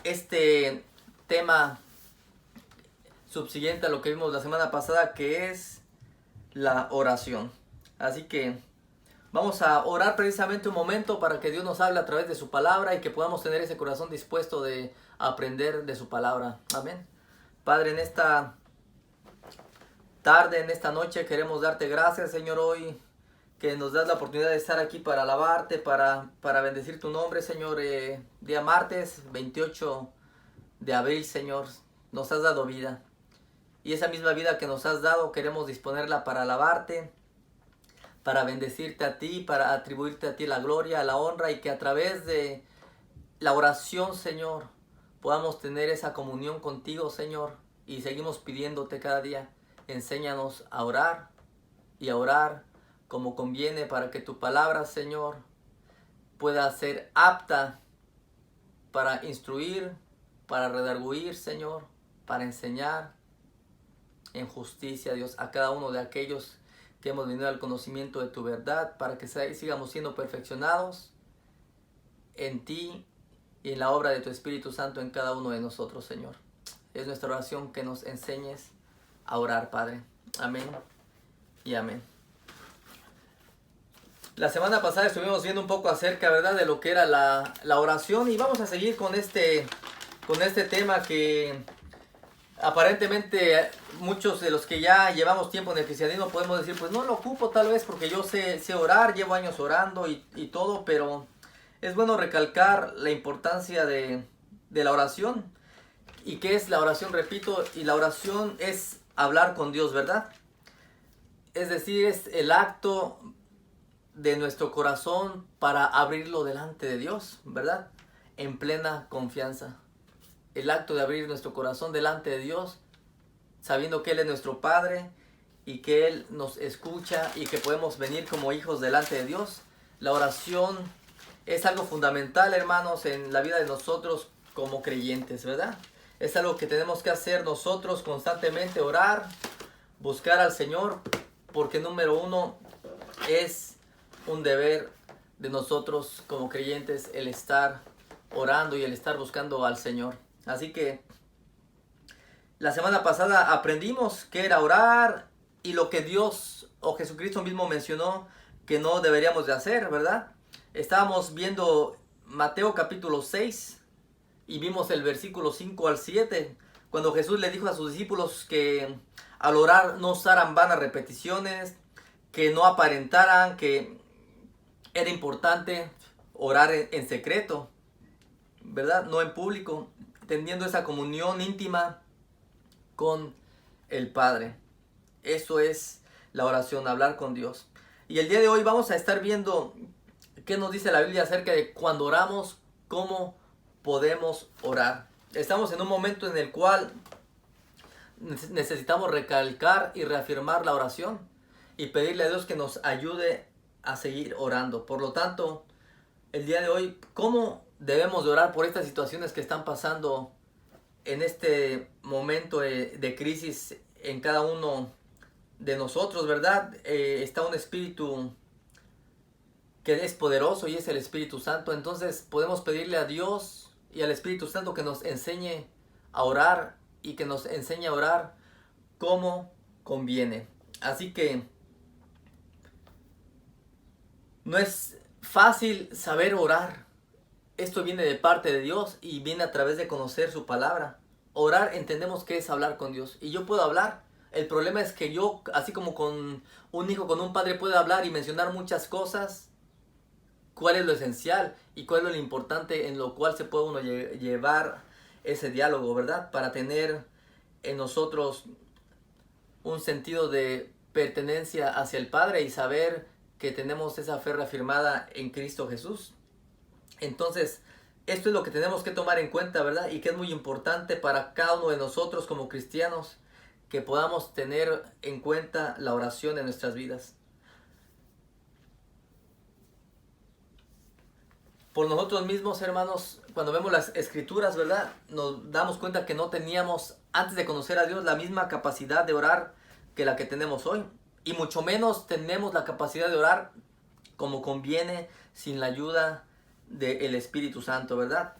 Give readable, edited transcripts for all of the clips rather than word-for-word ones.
este tema subsiguiente a lo que vimos la semana pasada, que es la oración. Así que vamos a orar precisamente un momento para que Dios nos hable a través de su palabra y que podamos tener ese corazón dispuesto de aprender de su palabra. Amén. Padre, en esta tarde, en esta noche, queremos darte gracias, Señor, hoy que nos das la oportunidad de estar aquí para alabarte, para bendecir tu nombre, Señor. Día martes 28 de abril, Señor, nos has dado vida. Y esa misma vida que nos has dado queremos disponerla para alabarte, para bendecirte a ti, para atribuirte a ti la gloria, la honra, y que a través de la oración, Señor, podamos tener esa comunión contigo, Señor. Y seguimos pidiéndote cada día, enséñanos a orar y a orar como conviene, para que tu palabra, Señor, pueda ser apta para instruir, para redarguir, Señor, para enseñar en justicia, Dios, a cada uno de aquellos que hemos venido al conocimiento de tu verdad, para que sigamos siendo perfeccionados en ti y en la obra de tu Espíritu Santo en cada uno de nosotros, Señor. Es nuestra oración que nos enseñes a orar, Padre. Amén y amén. La semana pasada estuvimos viendo un poco acerca, ¿verdad?, de lo que era la oración, y vamos a seguir con este tema que aparentemente muchos de los que ya llevamos tiempo en el cristianismo podemos decir, pues no lo ocupo tal vez porque yo sé orar, llevo años orando y todo, pero es bueno recalcar la importancia de la oración. ¿Y qué es la oración? Repito, y la oración es hablar con Dios, ¿verdad? Es decir, es el acto de nuestro corazón para abrirlo delante de Dios, ¿verdad? En plena confianza. El acto de abrir nuestro corazón delante de Dios, sabiendo que Él es nuestro Padre y que Él nos escucha y que podemos venir como hijos delante de Dios. La oración es algo fundamental, hermanos, en la vida de nosotros como creyentes, ¿verdad? Es algo que tenemos que hacer nosotros constantemente, orar, buscar al Señor, porque número uno, es un deber de nosotros como creyentes el estar orando y el estar buscando al Señor. Así que la semana pasada aprendimos qué era orar y lo que Dios o Jesucristo mismo mencionó que no deberíamos de hacer, ¿verdad? Estábamos viendo Mateo capítulo 6 y vimos el versículo 5 al 7, cuando Jesús le dijo a sus discípulos que al orar no usaran vanas repeticiones, que no aparentaran, que era importante orar en secreto, ¿verdad? No en público, teniendo esa comunión íntima con el Padre. Eso es la oración, hablar con Dios. Y el día de hoy vamos a estar viendo qué nos dice la Biblia acerca de cuando oramos, cómo podemos orar. Estamos en un momento en el cual necesitamos recalcar y reafirmar la oración y pedirle a Dios que nos ayude a seguir orando. Por lo tanto, el día de hoy, ¿cómo debemos de orar por estas situaciones que están pasando en este momento de crisis en cada uno de nosotros, ¿verdad? Está un espíritu que es poderoso y es el Espíritu Santo. Entonces podemos pedirle a Dios y al Espíritu Santo que nos enseñe a orar y que nos enseñe a orar como conviene. Así que no es fácil saber orar. Esto viene de parte de Dios y viene a través de conocer su palabra. Orar, entendemos que es hablar con Dios. Y yo puedo hablar. El problema es que yo, así como con un hijo, con un padre, puede hablar y mencionar muchas cosas. ¿Cuál es lo esencial y cuál es lo importante en lo cual se puede uno llevar ese diálogo, ¿verdad? Para tener en nosotros un sentido de pertenencia hacia el Padre y saber que tenemos esa fe reafirmada en Cristo Jesús. Entonces, esto es lo que tenemos que tomar en cuenta, ¿verdad? Y que es muy importante para cada uno de nosotros como cristianos, que podamos tener en cuenta la oración en nuestras vidas. Por nosotros mismos, hermanos, cuando vemos las escrituras, ¿verdad?, nos damos cuenta que no teníamos, antes de conocer a Dios, la misma capacidad de orar que la que tenemos hoy. Y mucho menos tenemos la capacidad de orar como conviene sin la ayuda del Espíritu Santo, ¿verdad?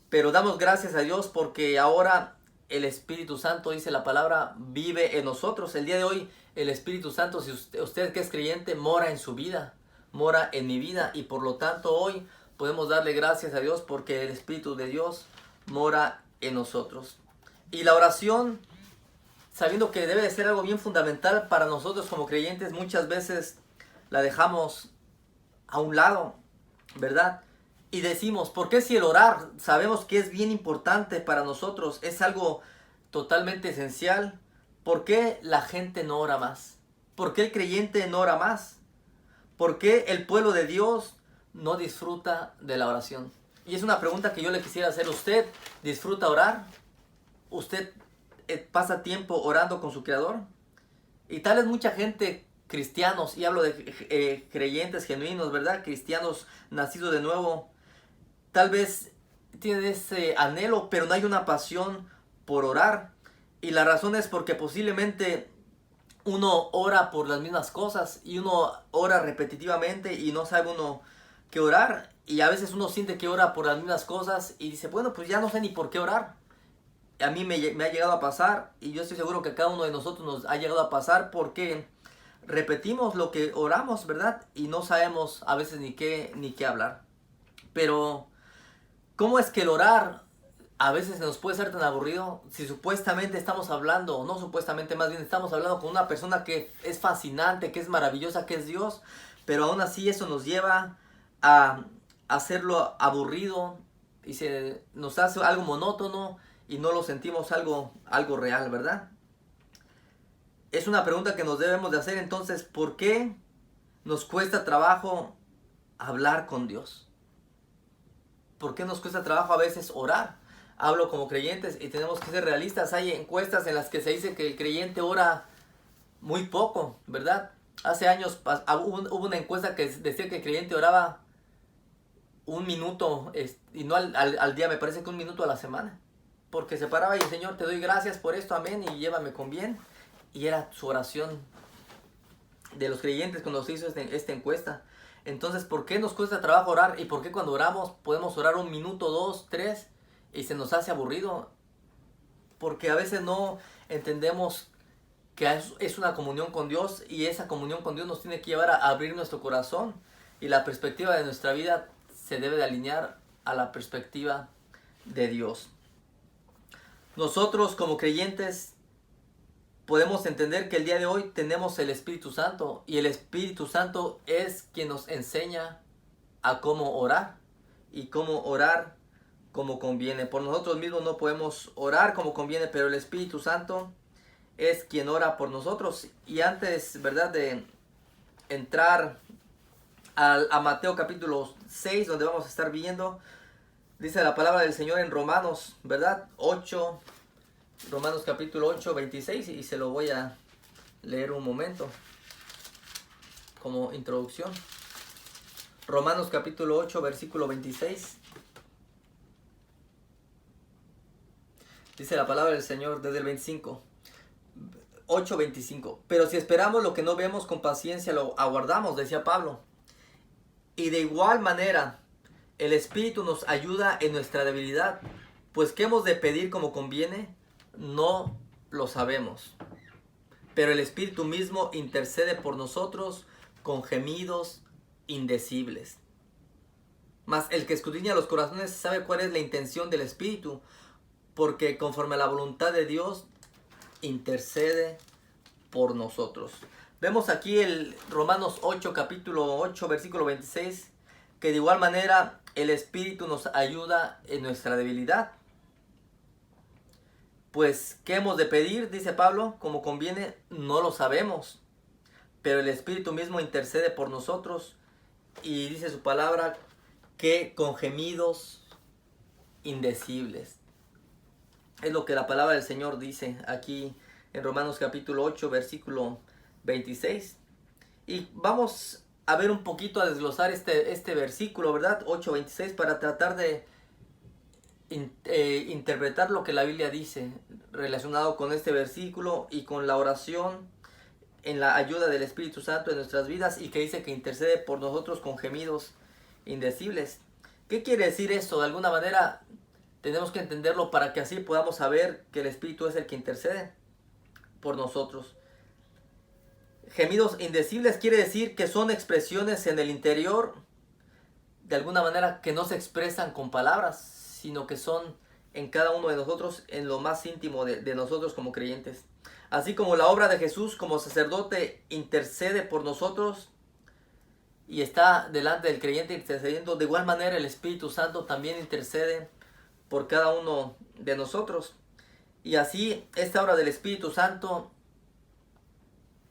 Pero damos gracias a Dios porque ahora el Espíritu Santo, dice la palabra, vive en nosotros. El día de hoy el Espíritu Santo, si usted que es creyente, mora en su vida, mora en mi vida, y por lo tanto hoy podemos darle gracias a Dios porque el Espíritu de Dios mora en nosotros. Y la oración, sabiendo que debe de ser algo bien fundamental para nosotros como creyentes, muchas veces la dejamos a un lado, ¿verdad? Y decimos, ¿por qué si el orar sabemos que es bien importante para nosotros, es algo totalmente esencial? ¿Por qué la gente no ora más? ¿Por qué el creyente no ora más? ¿Por qué el pueblo de Dios no disfruta de la oración? Y es una pregunta que yo le quisiera hacer. ¿Usted disfruta orar? ¿Usted pasa tiempo orando con su Creador? Y tal vez mucha gente, cristianos, y hablo de creyentes genuinos, ¿verdad? Cristianos nacidos de nuevo, tal vez tienen ese anhelo, pero no hay una pasión por orar. Y la razón es porque posiblemente uno ora por las mismas cosas y uno ora repetitivamente y no sabe uno qué orar. Y a veces uno siente que ora por las mismas cosas y dice, bueno, pues ya no sé ni por qué orar. A mí me ha llegado a pasar, y yo estoy seguro que a cada uno de nosotros nos ha llegado a pasar, porque repetimos lo que oramos, ¿verdad? Y no sabemos a veces ni qué hablar. Pero ¿cómo es que el orar a veces nos puede ser tan aburrido si supuestamente estamos hablando, o no supuestamente, más bien estamos hablando con una persona que es fascinante, que es maravillosa, que es Dios, pero aún así eso nos lleva a hacerlo aburrido y nos hace algo monótono y no lo sentimos algo real, ¿verdad? Es una pregunta que nos debemos de hacer entonces, ¿por qué nos cuesta trabajo hablar con Dios? ¿Por qué nos cuesta trabajo a veces orar? Hablo como creyentes y tenemos que ser realistas. Hay encuestas en las que se dice que el creyente ora muy poco, ¿verdad? Hace años hubo una encuesta que decía que el creyente oraba un minuto, y no al día, me parece que un minuto a la semana. Porque se paraba y el Señor, te doy gracias por esto, amén, y llévame con bien. Y era su oración de los creyentes cuando se hizo esta encuesta. Entonces, ¿por qué nos cuesta trabajo orar? ¿Y por qué cuando oramos podemos orar un minuto, dos, tres, y se nos hace aburrido? Porque a veces no entendemos que es una comunión con Dios, y esa comunión con Dios nos tiene que llevar a abrir nuestro corazón, y la perspectiva de nuestra vida se debe de alinear a la perspectiva de Dios. Nosotros como creyentes podemos entender que el día de hoy tenemos el Espíritu Santo, y el Espíritu Santo es quien nos enseña a cómo orar y cómo orar como conviene. Por nosotros mismos no podemos orar como conviene, pero el Espíritu Santo es quien ora por nosotros. Y antes, ¿verdad?, de entrar a Mateo capítulo 6, donde vamos a estar viendo, dice la palabra del Señor en Romanos, ¿verdad? Romanos capítulo 8, 26, y se lo voy a leer un momento como introducción. Romanos capítulo 8, versículo 26. Dice la palabra del Señor desde el 25. 8:25. Pero si esperamos lo que no vemos, con paciencia lo aguardamos, decía Pablo. Y de igual manera, el Espíritu nos ayuda en nuestra debilidad, pues ¿qué hemos de pedir como conviene? No lo sabemos. Pero el Espíritu mismo intercede por nosotros con gemidos indecibles. Mas el que escudriña los corazones sabe cuál es la intención del Espíritu, porque conforme a la voluntad de Dios intercede por nosotros. Vemos aquí el Romanos 8, capítulo 8, versículo 26, que de igual manera el Espíritu nos ayuda en nuestra debilidad. Pues, ¿qué hemos de pedir? Dice Pablo, como conviene, no lo sabemos, pero el Espíritu mismo intercede por nosotros, y dice su palabra que con gemidos indecibles. Es lo que la palabra del Señor dice aquí en Romanos capítulo 8, versículo 26. Y vamos a ver un poquito, a desglosar este versículo, ¿verdad? 8:26, para tratar de interpretar lo que la Biblia dice relacionado con este versículo y con la oración en la ayuda del Espíritu Santo en nuestras vidas, y que dice que intercede por nosotros con gemidos indecibles. ¿Qué quiere decir esto? De alguna manera, Tenemos que entenderlo para que así podamos saber que el Espíritu es el que intercede por nosotros. Gemidos indecibles quiere decir que son expresiones en el interior, de alguna manera, que no se expresan con palabras, sino que son en cada uno de nosotros, en lo más íntimo de nosotros como creyentes. Así como la obra de Jesús como sacerdote intercede por nosotros y está delante del creyente intercediendo, de igual manera el Espíritu Santo también intercede por cada uno de nosotros. Y así esta obra del Espíritu Santo,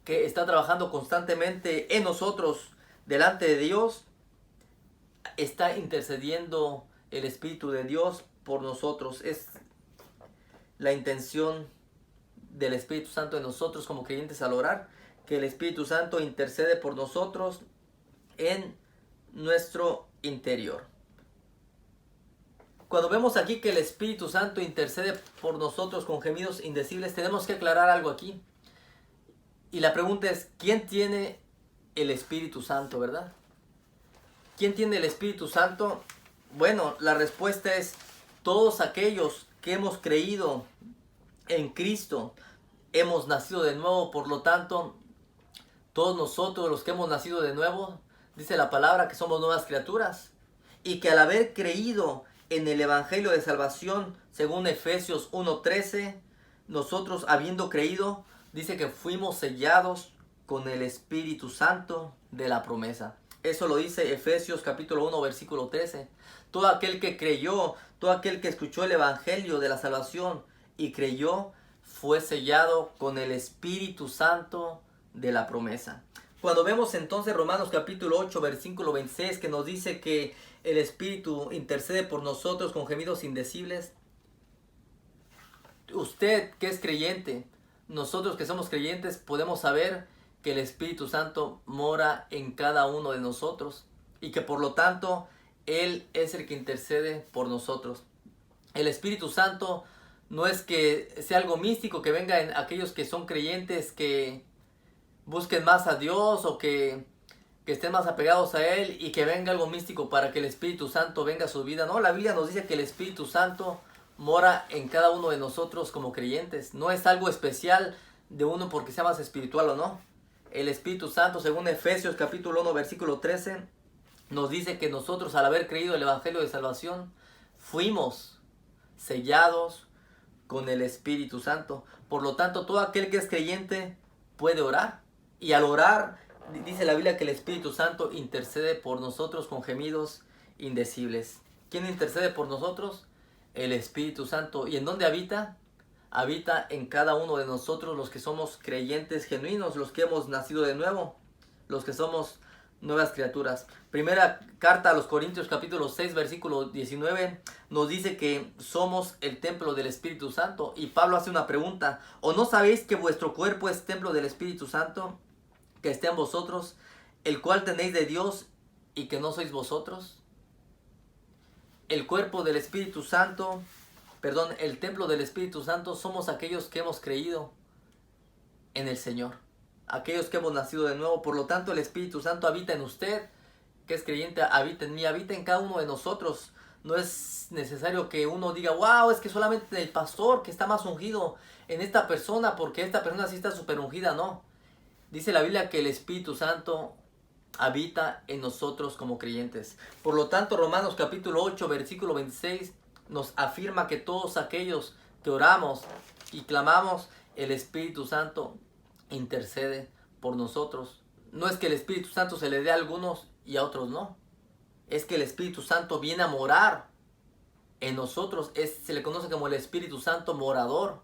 que está trabajando constantemente en nosotros delante de Dios, está intercediendo el Espíritu de Dios por nosotros. Es la intención del Espíritu Santo en nosotros como creyentes al orar, que el Espíritu Santo intercede por nosotros en nuestro interior. Cuando vemos aquí que el Espíritu Santo intercede por nosotros con gemidos indecibles, tenemos que aclarar algo aquí. Y la pregunta es, ¿quién tiene el Espíritu Santo, verdad? ¿Quién tiene el Espíritu Santo? Bueno, la respuesta es todos aquellos que hemos creído en Cristo, hemos nacido de nuevo. Por lo tanto, todos nosotros los que hemos nacido de nuevo, dice la palabra que somos nuevas criaturas, y que al haber creído en el Evangelio de Salvación, según Efesios 1:13, nosotros habiendo creído, dice que fuimos sellados con el Espíritu Santo de la promesa. Eso lo dice Efesios capítulo 1, versículo 13. Todo aquel que creyó, todo aquel que escuchó el Evangelio de la salvación y creyó, fue sellado con el Espíritu Santo de la promesa. Cuando vemos entonces Romanos capítulo 8, versículo 26, que nos dice que el Espíritu intercede por nosotros con gemidos indecibles, usted que es creyente, nosotros que somos creyentes, podemos saber que el Espíritu Santo mora en cada uno de nosotros y que por lo tanto Él es el que intercede por nosotros. El Espíritu Santo no es que sea algo místico que venga en aquellos que son creyentes, que busquen más a Dios o que estén más apegados a Él y que venga algo místico para que el Espíritu Santo venga a su vida. No, la Biblia nos dice que el Espíritu Santo mora en cada uno de nosotros como creyentes. No es algo especial de uno porque sea más espiritual o no. El Espíritu Santo, según Efesios capítulo 1, versículo 13, nos dice que nosotros al haber creído el Evangelio de Salvación, fuimos sellados con el Espíritu Santo. Por lo tanto, todo aquel que es creyente puede orar. Y al orar, dice la Biblia que el Espíritu Santo intercede por nosotros con gemidos indecibles. ¿Quién intercede por nosotros? El Espíritu Santo. ¿Y en dónde habita? Habita en cada uno de nosotros, los que somos creyentes genuinos, los que hemos nacido de nuevo, los que somos nuevas criaturas. Primera carta a los Corintios capítulo 6 versículo 19 nos dice que somos el templo del Espíritu Santo. Y Pablo hace una pregunta: ¿o no sabéis que vuestro cuerpo es templo del Espíritu Santo, que está en vosotros, el cual tenéis de Dios y que no sois vosotros? El cuerpo del Espíritu Santo, el templo del Espíritu Santo, somos aquellos que hemos creído en el Señor, aquellos que hemos nacido de nuevo. Por lo tanto, el Espíritu Santo habita en usted, que es creyente, habita en mí, habita en cada uno de nosotros. No es necesario que uno diga, wow, es que solamente el pastor que está más ungido en esta persona, porque esta persona sí está súper ungida. No, dice la Biblia que el Espíritu Santo habita en nosotros como creyentes. Por lo tanto, Romanos capítulo 8, versículo 26 nos afirma que todos aquellos que oramos y clamamos, el Espíritu Santo intercede por nosotros. No es que el Espíritu Santo se le dé a algunos y a otros no. Es que el Espíritu Santo viene a morar en nosotros. Se le conoce como el Espíritu Santo morador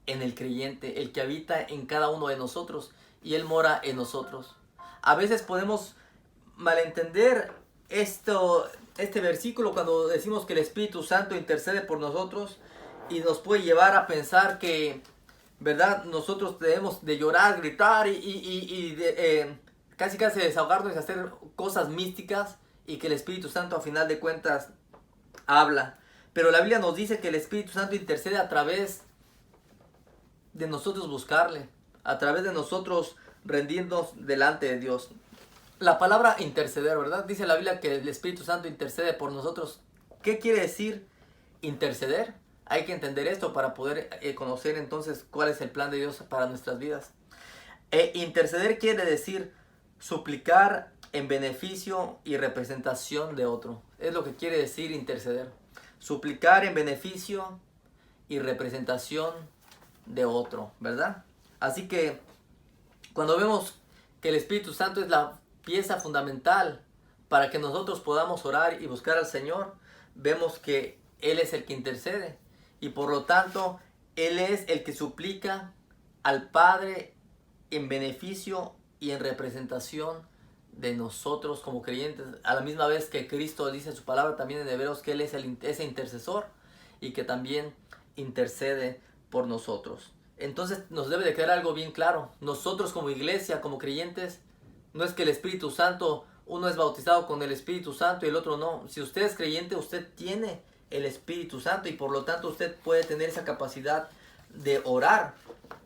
en el creyente, el que habita en cada uno de nosotros, y Él mora en nosotros. A veces podemos malentender este versículo cuando decimos que el Espíritu Santo intercede por nosotros, y nos puede llevar a pensar que, ¿verdad?, nosotros debemos de llorar, gritar y casi desahogarnos y hacer cosas místicas, y que el Espíritu Santo a final de cuentas habla. Pero la Biblia nos dice que el Espíritu Santo intercede a través de nosotros buscarle, a través de nosotros rendirnos delante de Dios. La palabra interceder, ¿verdad? Dice la Biblia que el Espíritu Santo intercede por nosotros. ¿Qué quiere decir interceder. Hay que entender esto para poder conocer entonces cuál es el plan de Dios para nuestras vidas. Interceder quiere decir suplicar en beneficio y representación de otro. Es lo que quiere decir interceder. Suplicar en beneficio y representación de otro, ¿verdad? Así que cuando vemos que el Espíritu Santo es la pieza fundamental para que nosotros podamos orar y buscar al Señor, vemos que Él es el que intercede y por lo tanto Él es el que suplica al Padre en beneficio y en representación de nosotros como creyentes, a la misma vez que Cristo dice en su palabra también en Hebreos que Él es ese intercesor y que también intercede por nosotros. Entonces nos debe de quedar algo bien claro. Nosotros como iglesia, como creyentes, no es que el Espíritu Santo, uno es bautizado con el Espíritu Santo y el otro no. Si usted es creyente, usted tiene el Espíritu Santo y por lo tanto usted puede tener esa capacidad de orar.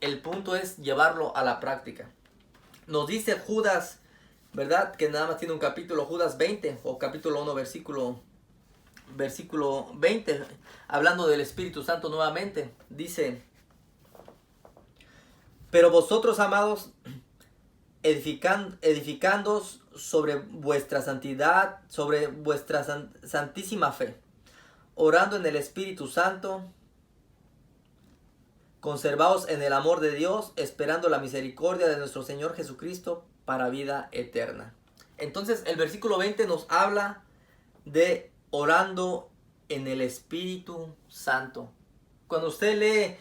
El punto es llevarlo a la práctica. Nos dice Judas, ¿verdad? Que nada más tiene un capítulo, Judas 20 o capítulo 1, versículo 20, hablando del Espíritu Santo nuevamente. Dice: pero vosotros, amados, edificándoos sobre vuestra santidad, sobre vuestra santísima fe, orando en el Espíritu Santo, conservaos en el amor de Dios, esperando la misericordia de nuestro Señor Jesucristo para vida eterna. Entonces el versículo 20 nos habla de orando en el Espíritu Santo. Cuando usted lee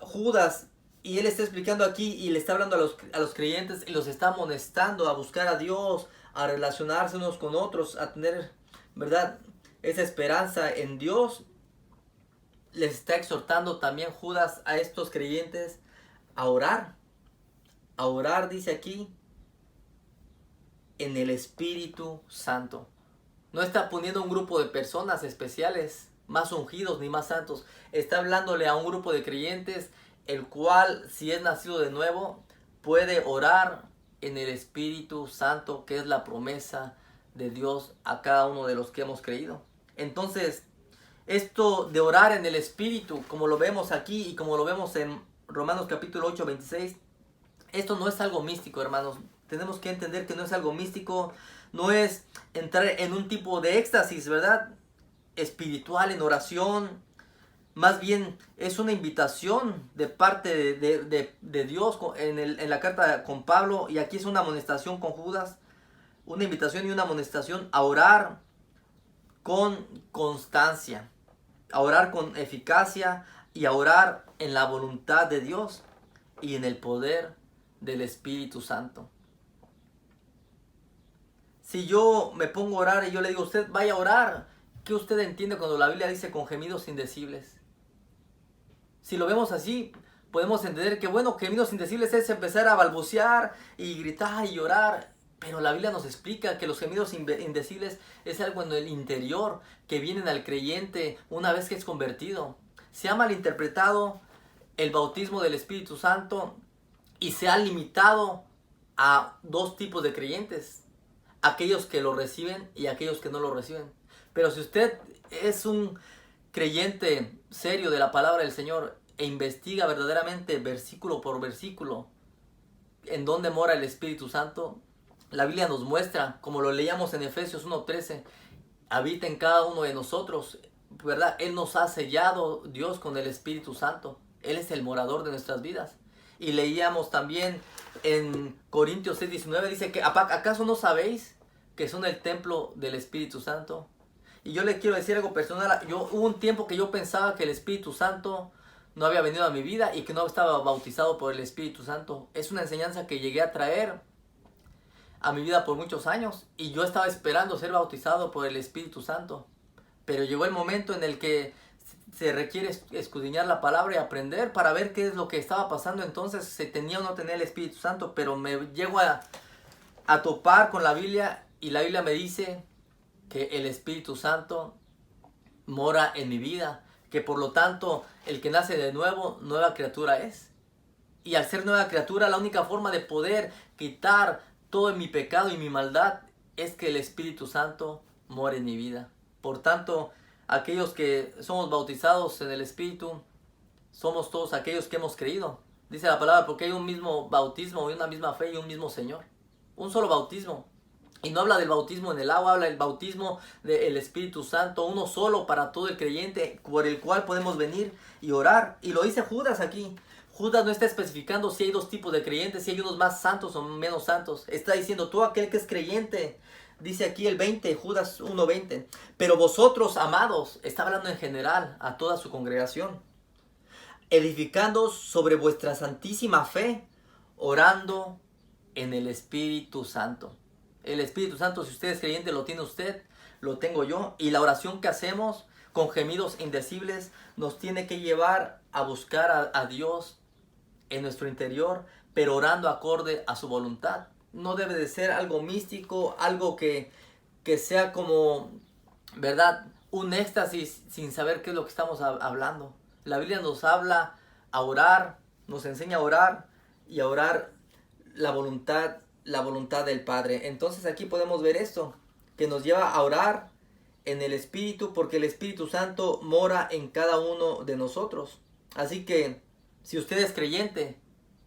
Judas y él está explicando aquí y le está hablando a los creyentes y los está amonestando a buscar a Dios, a relacionarse unos con otros, a tener, ¿verdad?, esa esperanza en Dios, les está exhortando también Judas a estos creyentes a orar. A orar, dice aquí, en el Espíritu Santo. No está poniendo un grupo de personas especiales, más ungidos ni más santos. Está hablándole a un grupo de creyentes, el cual, si es nacido de nuevo, puede orar en el Espíritu Santo, que es la promesa de Dios a cada uno de los que hemos creído. Entonces, esto de orar en el Espíritu, como lo vemos aquí y como lo vemos en Romanos capítulo 8, 26, esto no es algo místico, hermanos. Tenemos que entender que no es algo místico, no es entrar en un tipo de éxtasis, ¿verdad?, espiritual, en oración. Más bien es una invitación de parte de Dios en la carta con Pablo, y aquí es una amonestación con Judas, una invitación y una amonestación a orar con constancia, a orar con eficacia y a orar en la voluntad de Dios y en el poder del Espíritu Santo. Si yo me pongo a orar y yo le digo a usted, vaya a orar, ¿qué usted entiende cuando la Biblia dice con gemidos indecibles? Si lo vemos así, podemos entender que, bueno, gemidos indecibles es empezar a balbucear y gritar y llorar. Pero la Biblia nos explica que los gemidos indecibles es algo en el interior que vienen al creyente una vez que es convertido. Se ha malinterpretado el bautismo del Espíritu Santo y se ha limitado a dos tipos de creyentes: aquellos que lo reciben y aquellos que no lo reciben. Pero si usted es un creyente serio de la palabra del Señor e investiga verdaderamente versículo por versículo en dónde mora el Espíritu Santo, la Biblia nos muestra, como lo leíamos en Efesios 1:13, habita en cada uno de nosotros, ¿verdad? Él nos ha sellado, Dios, con el Espíritu Santo. Él es el morador de nuestras vidas. Y leíamos también en Corintios 6:19, dice que ¿acaso no sabéis que son el templo del Espíritu Santo? Y yo le quiero decir algo personal. Hubo un tiempo que yo pensaba que el Espíritu Santo no había venido a mi vida y que no estaba bautizado por el Espíritu Santo. Es una enseñanza que llegué a traer a mi vida por muchos años y yo estaba esperando ser bautizado por el Espíritu Santo. Pero llegó el momento en el que se requiere escudriñar la palabra y aprender para ver qué es lo que estaba pasando. Entonces, se tenía o no tenía el Espíritu Santo, pero me llego a topar con la Biblia y la Biblia me dice que el Espíritu Santo mora en mi vida, que por lo tanto el que nace de nuevo, nueva criatura es. Y al ser nueva criatura, la única forma de poder quitar todo mi pecado y mi maldad es que el Espíritu Santo more en mi vida. Por tanto, aquellos que somos bautizados en el Espíritu, somos todos aquellos que hemos creído. Dice la palabra, porque hay un mismo bautismo y una misma fe y un mismo Señor. Un solo bautismo. Y no habla del bautismo en el agua, habla del bautismo del Espíritu Santo, uno solo para todo el creyente, por el cual podemos venir y orar. Y lo dice Judas aquí. Judas no está especificando si hay dos tipos de creyentes, si hay unos más santos o menos santos. Está diciendo todo aquel que es creyente. Dice aquí el 20, Judas 1:20. Pero vosotros, amados, está hablando en general a toda su congregación, edificando sobre vuestra santísima fe, orando en el Espíritu Santo. El Espíritu Santo, si usted es creyente, lo tiene usted, lo tengo yo. Y la oración que hacemos con gemidos indecibles nos tiene que llevar a buscar a Dios en nuestro interior, pero orando acorde a su voluntad. No debe de ser algo místico, algo que sea como, ¿verdad?, un éxtasis sin saber qué es lo que estamos hablando. La Biblia nos habla a orar, nos enseña a orar y a orar la voluntad del Padre. Entonces aquí podemos ver esto, que nos lleva a orar en el Espíritu, porque el Espíritu Santo mora en cada uno de nosotros. Así que si usted es creyente,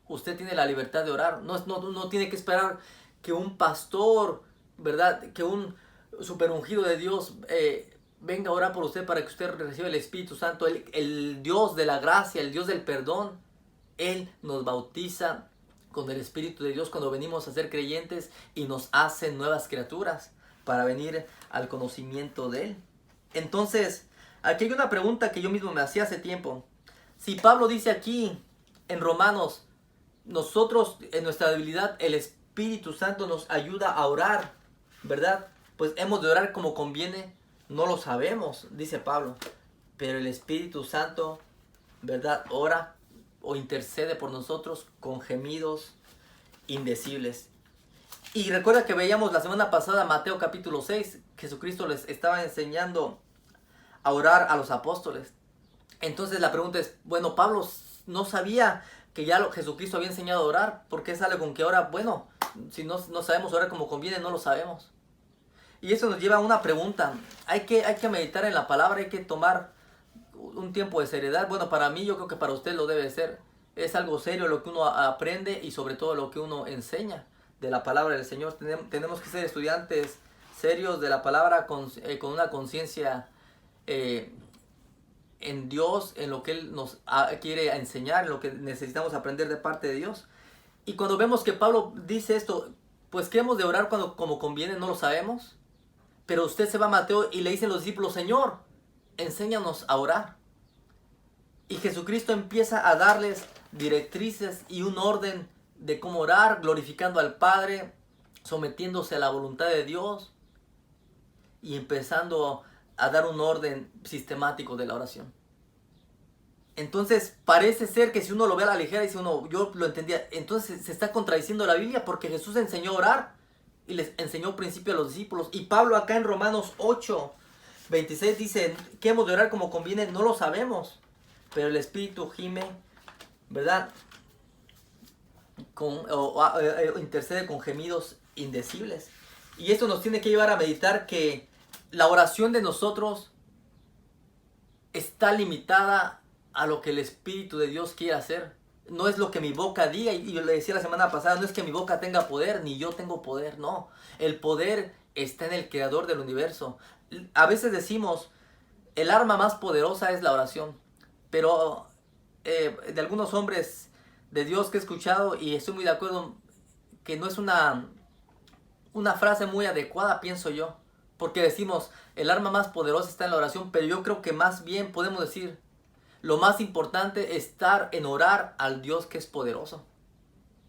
usted tiene la libertad de orar. No tiene que esperar que un pastor, ¿verdad?, que un super ungido de Dios venga a orar por usted para que usted reciba el Espíritu Santo. El Dios de la gracia, el Dios del perdón, Él nos bautiza con el Espíritu de Dios cuando venimos a ser creyentes y nos hace nuevas criaturas para venir al conocimiento de Él. Entonces, aquí hay una pregunta que yo mismo me hacía hace tiempo. Si Pablo dice aquí en Romanos, nosotros en nuestra debilidad, el Espíritu Santo nos ayuda a orar, ¿verdad? Pues hemos de orar como conviene, no lo sabemos, dice Pablo. Pero el Espíritu Santo, ¿verdad?, ora o intercede por nosotros con gemidos indecibles. Y recuerda que veíamos la semana pasada Mateo capítulo 6, Jesucristo les estaba enseñando a orar a los apóstoles. Entonces la pregunta es, bueno, Pablo no sabía que ya Jesucristo había enseñado a orar. ¿Por qué sale con que ahora, bueno, si no sabemos orar como conviene, no lo sabemos? Y eso nos lleva a una pregunta. Hay que meditar en la palabra, hay que tomar un tiempo de seriedad. Bueno, para mí, yo creo que para usted lo debe ser. Es algo serio lo que uno aprende y sobre todo lo que uno enseña de la palabra del Señor. Tenemos que ser estudiantes serios de la palabra con una conciencia en Dios, en lo que Él nos quiere enseñar, en lo que necesitamos aprender de parte de Dios. Y cuando vemos que Pablo dice esto, pues que hemos de orar como conviene, no lo sabemos. Pero usted se va a Mateo y le dicen los discípulos, Señor, enséñanos a orar. Y Jesucristo empieza a darles directrices y un orden de cómo orar, glorificando al Padre, sometiéndose a la voluntad de Dios y empezando a dar un orden sistemático de la oración. Entonces parece ser que si uno lo ve a la ligera, dice uno, yo lo entendía, entonces se está contradiciendo la Biblia, porque Jesús enseñó a orar y les enseñó principio a los discípulos. Y Pablo acá en Romanos 8:26 dice que hemos de orar como conviene, no lo sabemos, pero el Espíritu gime, ¿verdad?, intercede con gemidos indecibles. Y esto nos tiene que llevar a meditar que la oración de nosotros está limitada a lo que el Espíritu de Dios quiere hacer. No es lo que mi boca diga, y yo le decía la semana pasada, no es que mi boca tenga poder, ni yo tengo poder, no. El poder está en el Creador del universo. A veces decimos, el arma más poderosa es la oración, pero de algunos hombres de Dios que he escuchado, y estoy muy de acuerdo, que no es una frase muy adecuada, pienso yo, porque decimos, el arma más poderosa está en la oración, pero yo creo que más bien podemos decir, lo más importante es estar en orar al Dios que es poderoso.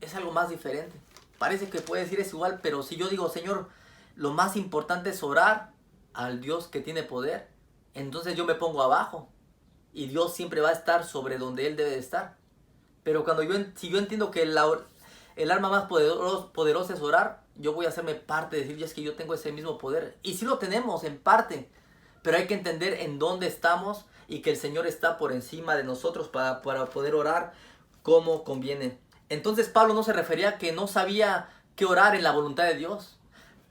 Es algo más diferente. Parece que puede decir es igual, pero si yo digo, Señor, lo más importante es orar al Dios que tiene poder, entonces yo me pongo abajo y Dios siempre va a estar sobre donde Él debe de estar. Pero si yo entiendo que el arma más poderosa es orar, yo voy a hacerme parte de decir, es que yo tengo ese mismo poder. Y sí lo tenemos en parte, pero hay que entender en dónde estamos y que el Señor está por encima de nosotros para poder orar como conviene. Entonces Pablo no se refería a que no sabía qué orar en la voluntad de Dios,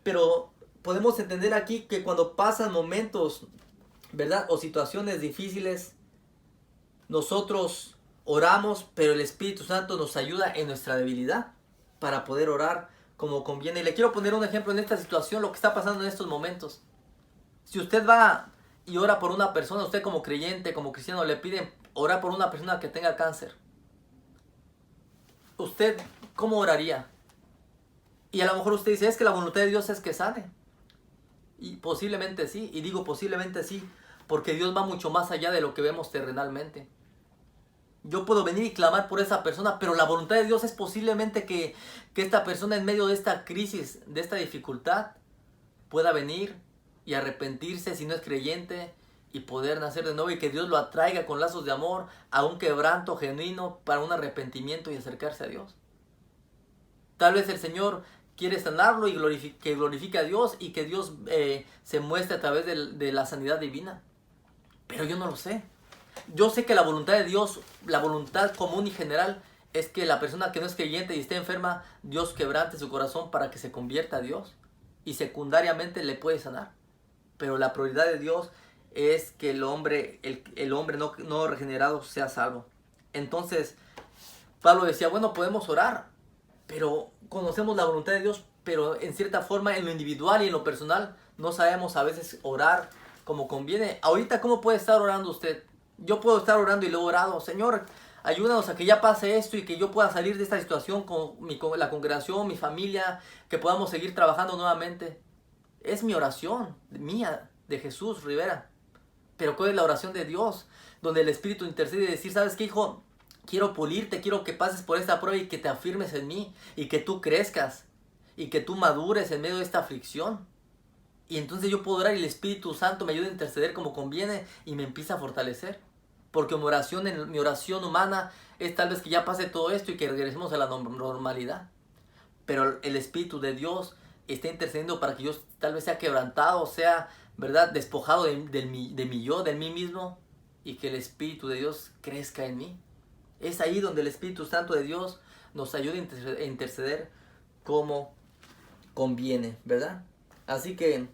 pero podemos entender aquí que cuando pasan momentos, ¿verdad? O situaciones difíciles, nosotros oramos, pero el Espíritu Santo nos ayuda en nuestra debilidad para poder orar como conviene. Y le quiero poner un ejemplo en esta situación, lo que está pasando en estos momentos. Si usted va y ora por una persona, usted como creyente, como cristiano, le piden orar por una persona que tenga cáncer. ¿Usted cómo oraría? Y a lo mejor usted dice, es que la voluntad de Dios es que sane. Y posiblemente sí, y digo posiblemente sí, porque Dios va mucho más allá de lo que vemos terrenalmente. Yo puedo venir y clamar por esa persona, pero la voluntad de Dios es posiblemente que esta persona en medio de esta crisis, de esta dificultad, pueda venir y arrepentirse si no es creyente y poder nacer de nuevo y que Dios lo atraiga con lazos de amor a un quebranto genuino para un arrepentimiento y acercarse a Dios. Tal vez el Señor quiere sanarlo y que glorifique a Dios y que Dios se muestre a través de la sanidad divina. Pero yo no lo sé. Yo sé que la voluntad de Dios, la voluntad común y general, es que la persona que no es creyente y esté enferma, Dios quebrante su corazón para que se convierta a Dios. Y secundariamente le puede sanar. Pero la prioridad de Dios es que el hombre no regenerado sea salvo. Entonces, Pablo decía, bueno, podemos orar, pero conocemos la voluntad de Dios, pero en cierta forma en lo individual y en lo personal no sabemos a veces orar como conviene. Ahorita, ¿cómo puede estar orando usted? Yo puedo estar orando y luego orado, Señor, ayúdanos a que ya pase esto y que yo pueda salir de esta situación con la congregación, mi familia, que podamos seguir trabajando nuevamente. Es mi oración, mía, de Jesús Rivera. Pero ¿cuál es la oración de Dios? Donde el Espíritu intercede y decir, ¿sabes qué, hijo? Quiero pulirte, quiero que pases por esta prueba y que te afirmes en mí y que tú crezcas y que tú madures en medio de esta aflicción. Y entonces yo puedo orar y el Espíritu Santo me ayuda a interceder como conviene y me empieza a fortalecer. Porque mi oración humana es tal vez que ya pase todo esto y que regresemos a la normalidad. Pero el Espíritu de Dios está intercediendo para que yo tal vez sea quebrantado, sea, ¿verdad?, despojado de mí mismo y que el Espíritu de Dios crezca en mí. Es ahí donde el Espíritu Santo de Dios nos ayuda a interceder como conviene, ¿verdad? Así que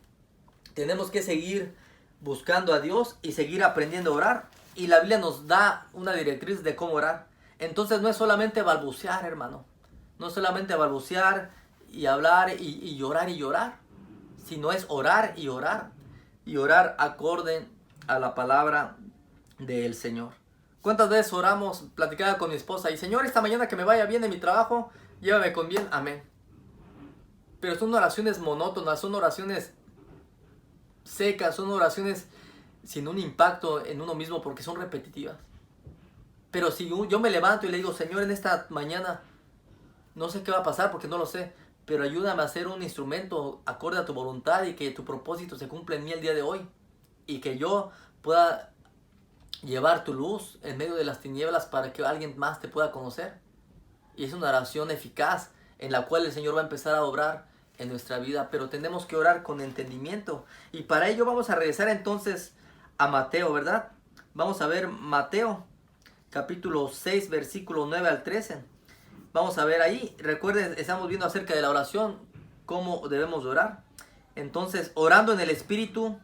tenemos que seguir buscando a Dios y seguir aprendiendo a orar. Y la Biblia nos da una directriz de cómo orar. Entonces no es solamente balbucear, hermano. No es solamente balbucear y hablar y llorar, sino es orar y orar. Y orar acorde a la palabra del Señor. ¿Cuántas veces oramos? Platicaba con mi esposa y Señor, esta mañana que me vaya bien en mi trabajo, llévame con bien, amén. Pero son oraciones monótonas, son oraciones secas, son oraciones sin un impacto en uno mismo porque son repetitivas. Pero si yo me levanto y le digo, Señor, en esta mañana no sé qué va a pasar porque no lo sé, pero ayúdame a ser un instrumento acorde a tu voluntad y que tu propósito se cumpla en mí el día de hoy y que yo pueda llevar tu luz en medio de las tinieblas para que alguien más te pueda conocer. Y es una oración eficaz en la cual el Señor va a empezar a obrar en nuestra vida, pero tenemos que orar con entendimiento. Y para ello vamos a regresar entonces a Mateo, ¿verdad? Vamos a ver Mateo, capítulo 6, versículo 9 al 13. Vamos a ver ahí, recuerden, estamos viendo acerca de la oración, cómo debemos orar. Entonces, orando en el Espíritu,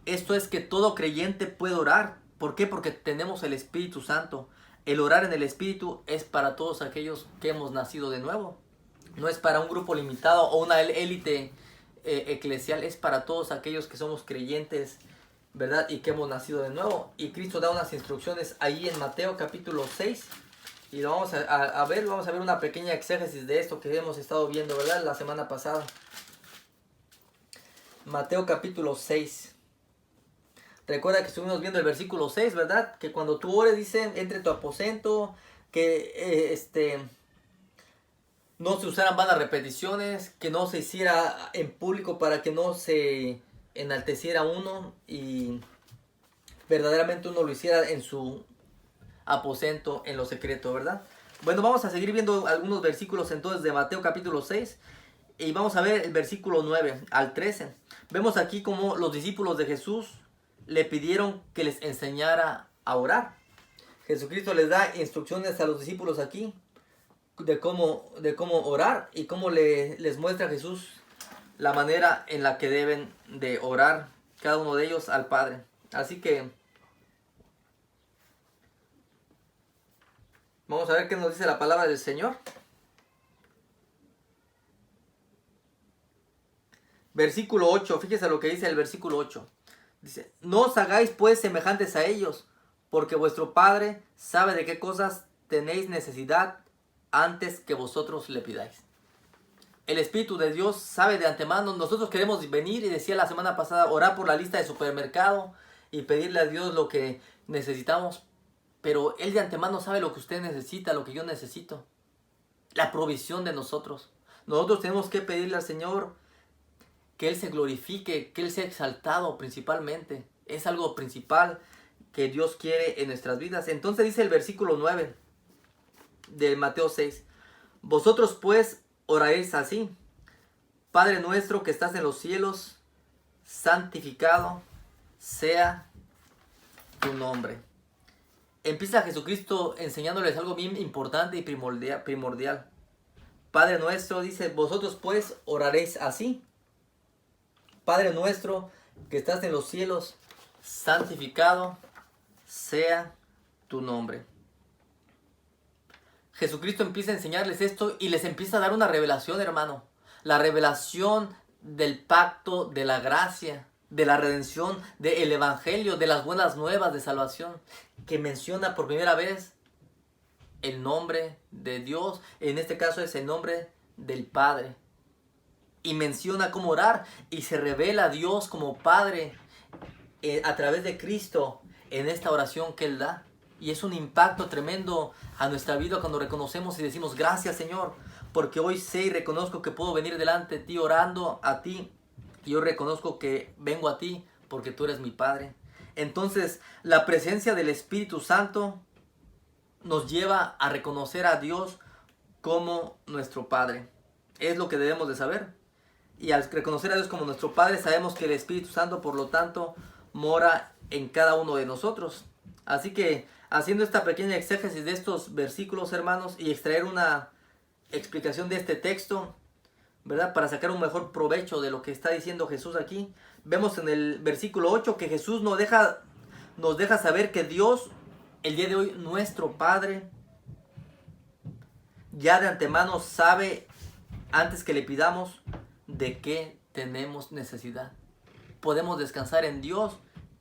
esto es que todo creyente puede orar. ¿Por qué? Porque tenemos el Espíritu Santo. El orar en el Espíritu es para todos aquellos que hemos nacido de nuevo. No es para un grupo limitado o una élite eclesial, es para todos aquellos que somos creyentes, ¿verdad? Y que hemos nacido de nuevo. Y Cristo da unas instrucciones ahí en Mateo capítulo 6. Y lo vamos a ver una pequeña exégesis de esto que hemos estado viendo, ¿verdad? La semana pasada. Mateo capítulo 6. Recuerda que estuvimos viendo el versículo 6, ¿verdad? Que cuando tú ores, dice, entre tu aposento, que no se usaran vanas repeticiones, que no se hiciera en público para que no se enalteciera uno y verdaderamente uno lo hiciera en su aposento, en lo secreto, ¿verdad? Bueno, vamos a seguir viendo algunos versículos entonces de Mateo capítulo 6 y vamos a ver el versículo 9 al 13. Vemos aquí como los discípulos de Jesús le pidieron que les enseñara a orar. Jesucristo les da instrucciones a los discípulos aquí de cómo orar y cómo les muestra a Jesús la manera en la que deben de orar cada uno de ellos al Padre. Así que vamos a ver qué nos dice la palabra del Señor. Versículo 8, fíjese lo que dice el versículo 8. Dice, no os hagáis pues semejantes a ellos, porque vuestro Padre sabe de qué cosas tenéis necesidad antes que vosotros le pidáis. El Espíritu de Dios sabe de antemano. Nosotros queremos venir, y decía la semana pasada, orar por la lista de supermercado y pedirle a Dios lo que necesitamos. Pero Él de antemano sabe lo que usted necesita, lo que yo necesito. La provisión de nosotros. Nosotros tenemos que pedirle al Señor que Él se glorifique, que Él sea exaltado principalmente. Es algo principal que Dios quiere en nuestras vidas. Entonces dice el versículo 9 de Mateo 6. Vosotros pues oraréis así: Padre nuestro que estás en los cielos, santificado sea tu nombre. Empieza Jesucristo enseñándoles algo bien importante y primordial. Padre nuestro, dice, vosotros pues oraréis así: Padre nuestro que estás en los cielos, santificado sea tu nombre. Jesucristo empieza a enseñarles esto y les empieza a dar una revelación, hermano. La revelación del pacto, de la gracia, de la redención, del evangelio, de las buenas nuevas de salvación, que menciona por primera vez el nombre de Dios. En este caso es el nombre del Padre. Y menciona cómo orar y se revela a Dios como Padre a través de Cristo en esta oración que Él da. Y es un impacto tremendo a nuestra vida cuando reconocemos y decimos: gracias, Señor, porque hoy sé y reconozco que puedo venir delante de ti orando a ti. Y yo reconozco que vengo a ti porque tú eres mi Padre. Entonces, la presencia del Espíritu Santo nos lleva a reconocer a Dios como nuestro Padre. Es lo que debemos de saber. Y al reconocer a Dios como nuestro Padre, sabemos que el Espíritu Santo, por lo tanto, mora en cada uno de nosotros. Así que, haciendo esta pequeña exégesis de estos versículos, hermanos, y extraer una explicación de este texto, ¿verdad? Para sacar un mejor provecho de lo que está diciendo Jesús aquí, vemos en el versículo 8 que Jesús nos deja saber que Dios, el día de hoy, nuestro Padre, ya de antemano sabe, antes que le pidamos, de qué tenemos necesidad. Podemos descansar en Dios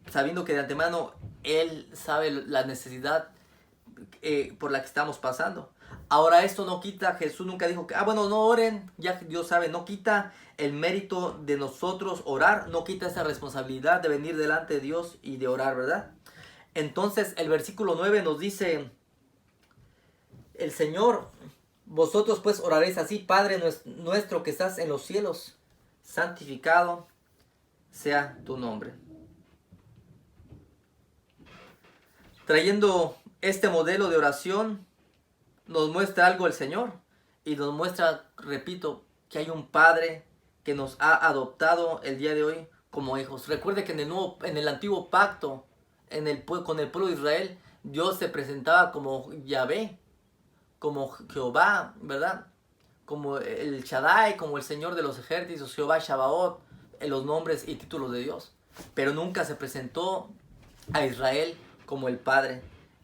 sabiendo que de antemano Él sabe la necesidad por la que estamos pasando. Ahora, esto no quita, Jesús nunca dijo que, bueno, no oren, ya Dios sabe, no quita el mérito de nosotros orar, no quita esa responsabilidad de venir delante de Dios y de orar, ¿verdad? Entonces el versículo 9 nos dice el Señor: vosotros pues oraréis así: Padre nuestro que estás en los cielos, santificado sea tu nombre. Trayendo este modelo de oración, nos muestra algo el Señor. Y nos muestra, repito, que hay un Padre que nos ha adoptado el día de hoy como hijos. Recuerde que en el antiguo pacto, con el pueblo de Israel, Dios se presentaba como Yahvé, como Jehová, ¿verdad? Como el Shaddai, como el Señor de los ejércitos, Jehová Shabaoth, en los nombres y títulos de Dios. Pero nunca se presentó a Israel como el Padre.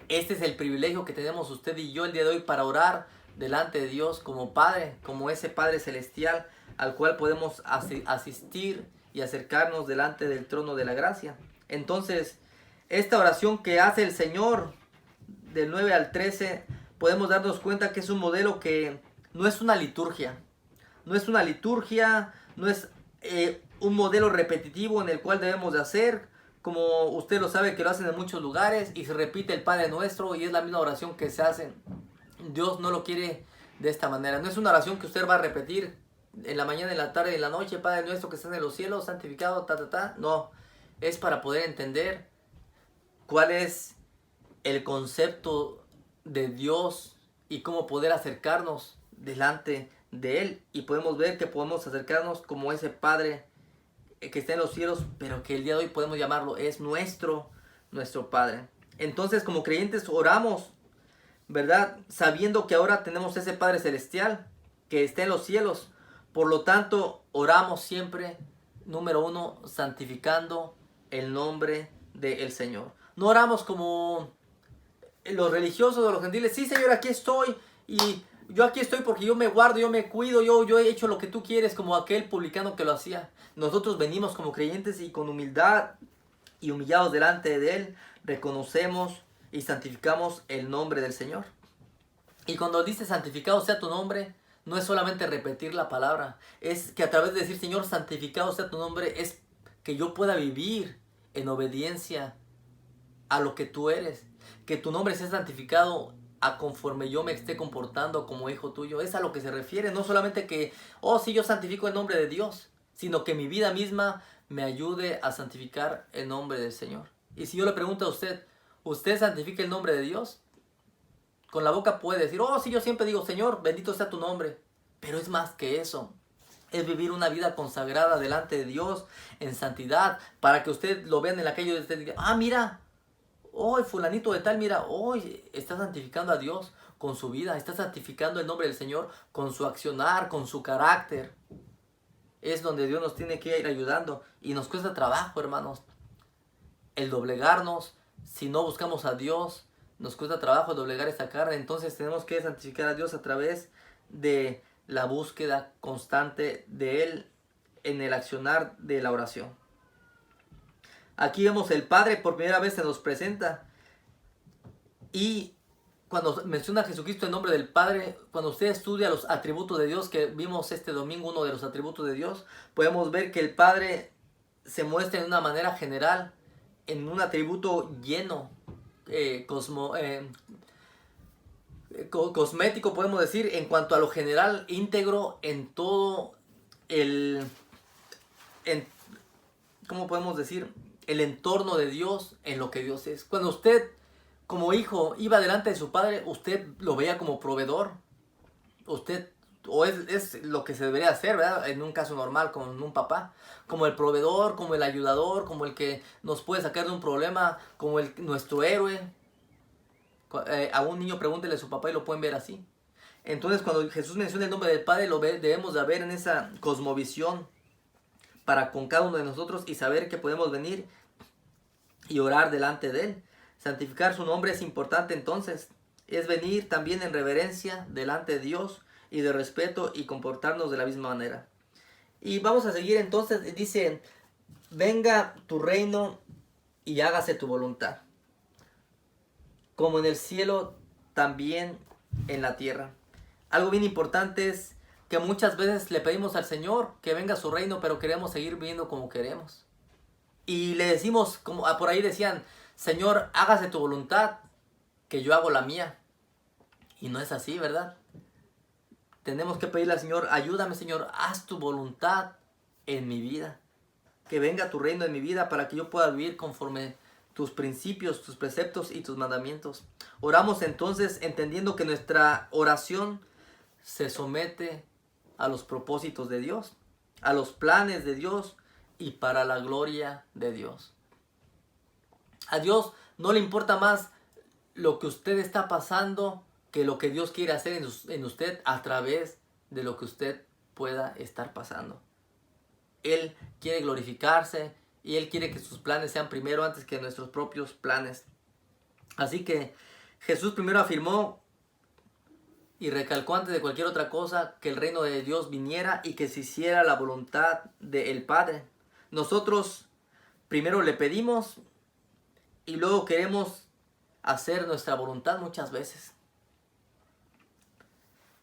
Este es el privilegio que tenemos usted y yo el día de hoy para orar delante de Dios como Padre, como ese Padre celestial al cual podemos asistir y acercarnos delante del trono de la gracia. Entonces, esta oración que hace el Señor del 9 al 13, podemos darnos cuenta que es un modelo que no es una liturgia. No es una liturgia, no es un modelo repetitivo en el cual debemos de hacer, como usted lo sabe que lo hacen en muchos lugares y se repite el Padre Nuestro y es la misma oración que se hace. Dios no lo quiere de esta manera. No es una oración que usted va a repetir en la mañana, en la tarde y en la noche: Padre Nuestro que estás en los cielos, santificado, No, es para poder entender cuál es el concepto de Dios y cómo poder acercarnos delante de Él. Y podemos ver que podemos acercarnos como ese Padre que está en los cielos, pero que el día de hoy podemos llamarlo, es nuestro Padre. Entonces, como creyentes oramos, ¿verdad? Sabiendo que ahora tenemos ese Padre celestial que está en los cielos. Por lo tanto, oramos siempre, número uno, santificando el nombre del Señor. No oramos como los religiosos o los gentiles. Sí, Señor, aquí estoy. Y yo aquí estoy porque yo me guardo, yo me cuido, yo he hecho lo que tú quieres, como aquel publicano que lo hacía. Nosotros venimos como creyentes y con humildad y humillados delante de Él, reconocemos y santificamos el nombre del Señor. Y cuando dice santificado sea tu nombre, no es solamente repetir la palabra, es que a través de decir Señor, santificado sea tu nombre, es que yo pueda vivir en obediencia a lo que tú eres. Que tu nombre sea santificado a conforme yo me esté comportando como hijo tuyo. Es a lo que se refiere, no solamente que, oh sí, yo santifico el nombre de Dios, sino que mi vida misma me ayude a santificar el nombre del Señor. Y si yo le pregunto a usted, ¿usted santifica el nombre de Dios? Con la boca puede decir, oh sí, yo siempre digo, Señor, bendito sea tu nombre. Pero es más que eso. Es vivir una vida consagrada delante de Dios en santidad, para que usted lo vean en la calle y usted diga, ah, mira, hoy fulanito de tal, mira, hoy está santificando a Dios con su vida, está santificando el nombre del Señor con su accionar, con su carácter. Es donde Dios nos tiene que ir ayudando. Y nos cuesta trabajo, hermanos, el doblegarnos. Si no buscamos a Dios, nos cuesta trabajo doblegar esta carne. Entonces tenemos que santificar a Dios a través de la búsqueda constante de Él en el accionar de la oración. Aquí vemos el Padre por primera vez se nos presenta. Y cuando menciona a Jesucristo en nombre del Padre, cuando usted estudia los atributos de Dios, que vimos este domingo uno de los atributos de Dios, podemos ver que el Padre se muestra de una manera general, en un atributo lleno, cosmético, podemos decir, en cuanto a lo general, íntegro en todo ¿cómo podemos decir? El entorno de Dios, en lo que Dios es. Cuando usted, como hijo, iba delante de su padre, usted lo veía como proveedor. Usted, o es lo que se debería hacer, ¿verdad? En un caso normal, con un papá. Como el proveedor, como el ayudador, como el que nos puede sacar de un problema, como nuestro héroe. A un niño pregúntele a su papá y lo pueden ver así. Entonces, cuando Jesús menciona el nombre del Padre, debemos de ver en esa cosmovisión para con cada uno de nosotros y saber que podemos venir y orar delante de Él. Santificar su nombre es importante, entonces. Es venir también en reverencia delante de Dios y de respeto y comportarnos de la misma manera. Y vamos a seguir entonces, dice, venga tu reino y hágase tu voluntad, como en el cielo, también en la tierra. Algo bien importante es que muchas veces le pedimos al Señor que venga a su reino, pero queremos seguir viviendo como queremos. Y le decimos, como por ahí decían, Señor, hágase tu voluntad, que yo hago la mía. Y no es así, ¿verdad? Tenemos que pedirle al Señor, ayúdame, Señor, haz tu voluntad en mi vida. Que venga tu reino en mi vida para que yo pueda vivir conforme tus principios, tus preceptos y tus mandamientos. Oramos entonces entendiendo que nuestra oración se somete a los propósitos de Dios, a los planes de Dios y para la gloria de Dios. A Dios no le importa más lo que usted está pasando que lo que Dios quiere hacer en usted a través de lo que usted pueda estar pasando. Él quiere glorificarse y Él quiere que sus planes sean primero antes que nuestros propios planes. Así que Jesús primero afirmó y recalcó antes de cualquier otra cosa que el reino de Dios viniera y que se hiciera la voluntad del Padre. Nosotros primero le pedimos y luego queremos hacer nuestra voluntad muchas veces.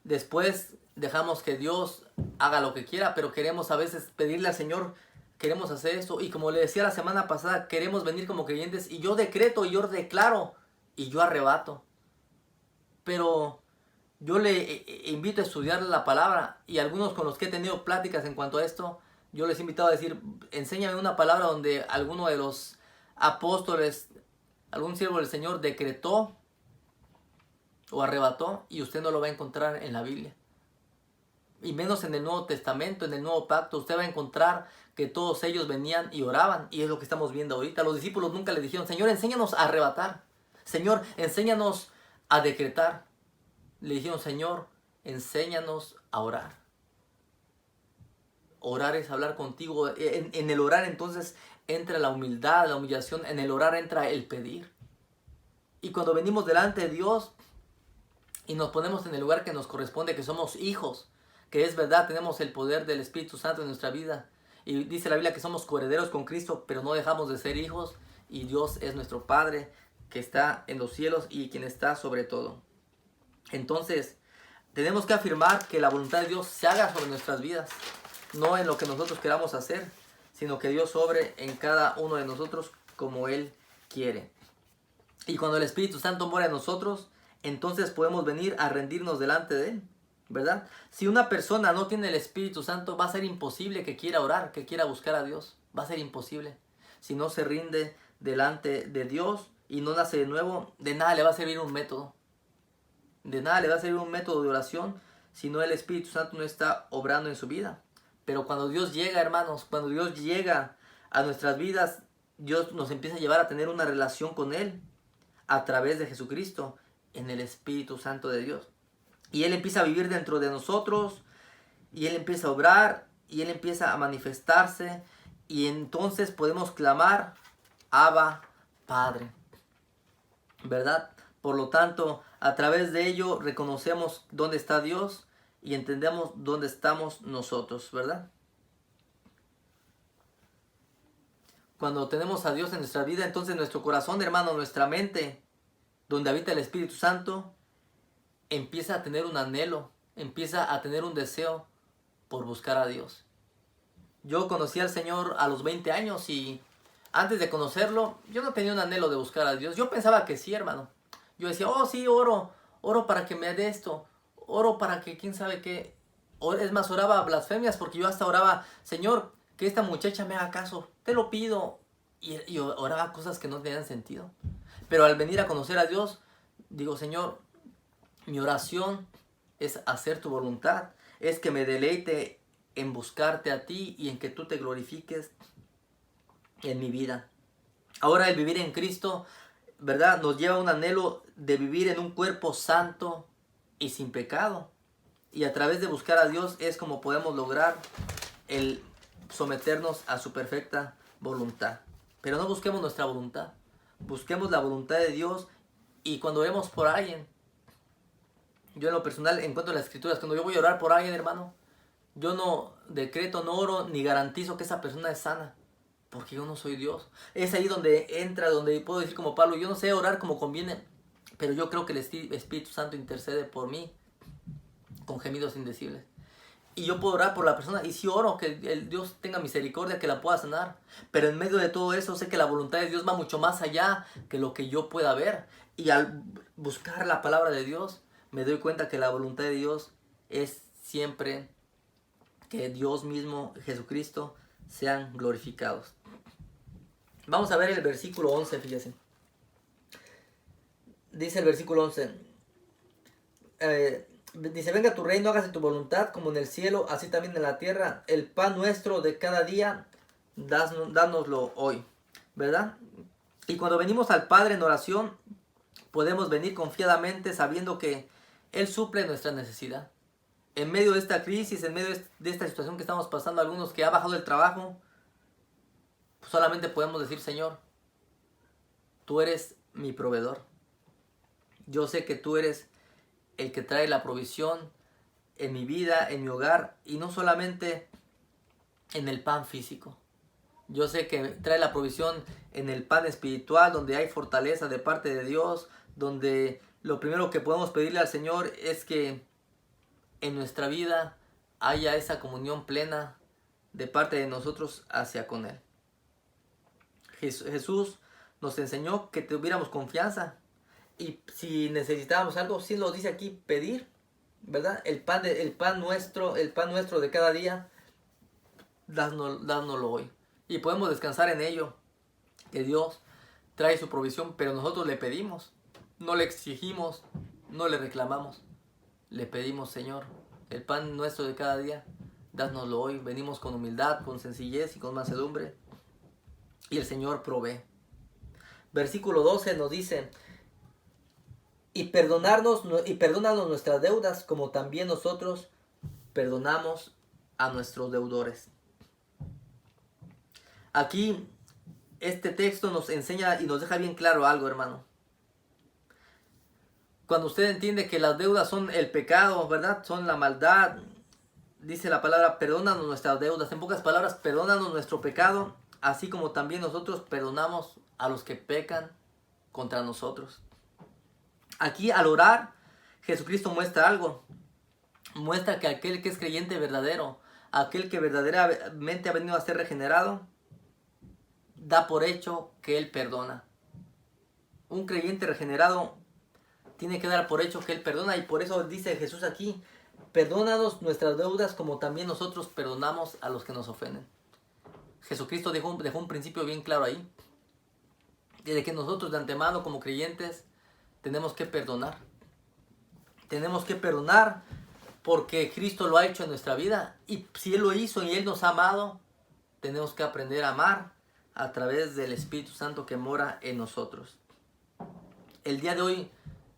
Después dejamos que Dios haga lo que quiera, pero queremos a veces pedirle al Señor, queremos hacer esto. Y como le decía la semana pasada, queremos venir como creyentes y yo decreto, y yo declaro, y yo arrebato. Pero yo le invito a estudiar la palabra, y algunos con los que he tenido pláticas en cuanto a esto, yo les he invitado a decir, enséñame una palabra donde alguno de los apóstoles, algún siervo del Señor decretó o arrebató, y usted no lo va a encontrar en la Biblia. Y menos en el Nuevo Testamento, en el Nuevo Pacto, usted va a encontrar que todos ellos venían y oraban, y es lo que estamos viendo ahorita. Los discípulos nunca le dijeron, Señor, enséñanos a arrebatar. Señor, enséñanos a decretar. Le dijeron, Señor, enséñanos a orar. Orar es hablar contigo. En el orar entonces entra la humildad, la humillación, en el orar entra el pedir. Y cuando venimos delante de Dios y nos ponemos en el lugar que nos corresponde, que somos hijos, que es verdad, tenemos el poder del Espíritu Santo en nuestra vida. Y dice la Biblia que somos coherederos con Cristo, pero no dejamos de ser hijos. Y Dios es nuestro Padre, que está en los cielos y quien está sobre todo. Entonces, tenemos que afirmar que la voluntad de Dios se haga sobre nuestras vidas. No en lo que nosotros queramos hacer, sino que Dios sobre en cada uno de nosotros como Él quiere. Y cuando el Espíritu Santo mora en nosotros, entonces podemos venir a rendirnos delante de Él, ¿verdad? Si una persona no tiene el Espíritu Santo, va a ser imposible que quiera orar, que quiera buscar a Dios. Va a ser imposible. Si no se rinde delante de Dios y no nace de nuevo, de nada le va a servir un método. De nada le va a servir un método de oración si no el Espíritu Santo no está obrando en su vida. Pero cuando Dios llega, hermanos, cuando Dios llega a nuestras vidas, Dios nos empieza a llevar a tener una relación con Él a través de Jesucristo en el Espíritu Santo de Dios. Y Él empieza a vivir dentro de nosotros, y Él empieza a obrar, y Él empieza a manifestarse, y entonces podemos clamar, Abba, Padre, ¿verdad? Por lo tanto, a través de ello reconocemos dónde está Dios y entendemos dónde estamos nosotros, ¿verdad? Cuando tenemos a Dios en nuestra vida, entonces nuestro corazón, hermano, nuestra mente, donde habita el Espíritu Santo, empieza a tener un anhelo, empieza a tener un deseo por buscar a Dios. Yo conocí al Señor a los 20 años y antes de conocerlo, yo no tenía un anhelo de buscar a Dios. Yo pensaba que sí, hermano. Yo decía, oh sí, oro para que me dé esto, oro para que quién sabe qué. Es más, oraba blasfemias porque yo hasta oraba, Señor, que esta muchacha me haga caso, te lo pido. Y oraba cosas que no tenían sentido. Pero al venir a conocer a Dios, digo, Señor, mi oración es hacer tu voluntad, es que me deleite en buscarte a ti y en que tú te glorifiques en mi vida. Ahora el vivir en Cristo, ¿verdad? Nos lleva a un anhelo de vivir en un cuerpo santo y sin pecado. Y a través de buscar a Dios es como podemos lograr el someternos a su perfecta voluntad. Pero no busquemos nuestra voluntad, busquemos la voluntad de Dios. Y cuando oremos por alguien, yo en lo personal encuentro en las escrituras, cuando yo voy a orar por alguien, hermano, yo no decreto, no oro, ni garantizo que esa persona es sana, porque yo no soy Dios. Es ahí donde entra, donde puedo decir como Pablo, yo no sé orar como conviene, pero yo creo que el Espíritu Santo intercede por mí con gemidos indecibles. Y yo puedo orar por la persona, y sí oro que el Dios tenga misericordia, que la pueda sanar. Pero en medio de todo eso sé que la voluntad de Dios va mucho más allá que lo que yo pueda ver. Y al buscar la palabra de Dios, me doy cuenta que la voluntad de Dios es siempre que Dios mismo, Jesucristo, sean glorificados. Vamos a ver el versículo 11, fíjense. Dice el versículo 11. Dice, venga tu reino, hágase tu voluntad, como en el cielo, así también en la tierra. El pan nuestro de cada día, dánoslo hoy, ¿verdad? Y cuando venimos al Padre en oración, podemos venir confiadamente sabiendo que Él suple nuestra necesidad. En medio de esta crisis, en medio de esta situación que estamos pasando, algunos que ha bajado el trabajo, pues solamente podemos decir, Señor, tú eres mi proveedor. Yo sé que tú eres el que trae la provisión en mi vida, en mi hogar, y no solamente en el pan físico. Yo sé que trae la provisión en el pan espiritual, donde hay fortaleza de parte de Dios, donde lo primero que podemos pedirle al Señor es que en nuestra vida haya esa comunión plena de parte de nosotros hacia con Él. Jesús nos enseñó que tuviéramos confianza. Y si necesitábamos algo, sí lo dice aquí, pedir, ¿verdad? El pan nuestro de cada día, dánoslo hoy. Y podemos descansar en ello, que Dios trae su provisión, pero nosotros le pedimos, no le exigimos, no le reclamamos. Le pedimos, Señor, el pan nuestro de cada día, dánoslo hoy. Venimos con humildad, con sencillez y con mansedumbre, y el Señor provee. Versículo 12 nos dice, y perdónanos nuestras deudas, como también nosotros perdonamos a nuestros deudores. Aquí este texto nos enseña y nos deja bien claro algo, hermano. Cuando usted entiende que las deudas son el pecado, ¿verdad? Son la maldad. Dice la palabra, perdónanos nuestras deudas. En pocas palabras, perdónanos nuestro pecado, así como también nosotros perdonamos a los que pecan contra nosotros. Aquí al orar, Jesucristo muestra algo. Muestra que aquel que es creyente verdadero, aquel que verdaderamente ha venido a ser regenerado, da por hecho que Él perdona. Un creyente regenerado tiene que dar por hecho que Él perdona, y por eso dice Jesús aquí, perdónanos nuestras deudas como también nosotros perdonamos a los que nos ofenden. Jesucristo dejó un principio bien claro ahí, de que nosotros de antemano como creyentes tenemos que perdonar. Tenemos que perdonar porque Cristo lo ha hecho en nuestra vida, y si Él lo hizo y Él nos ha amado, tenemos que aprender a amar a través del Espíritu Santo que mora en nosotros. El día de hoy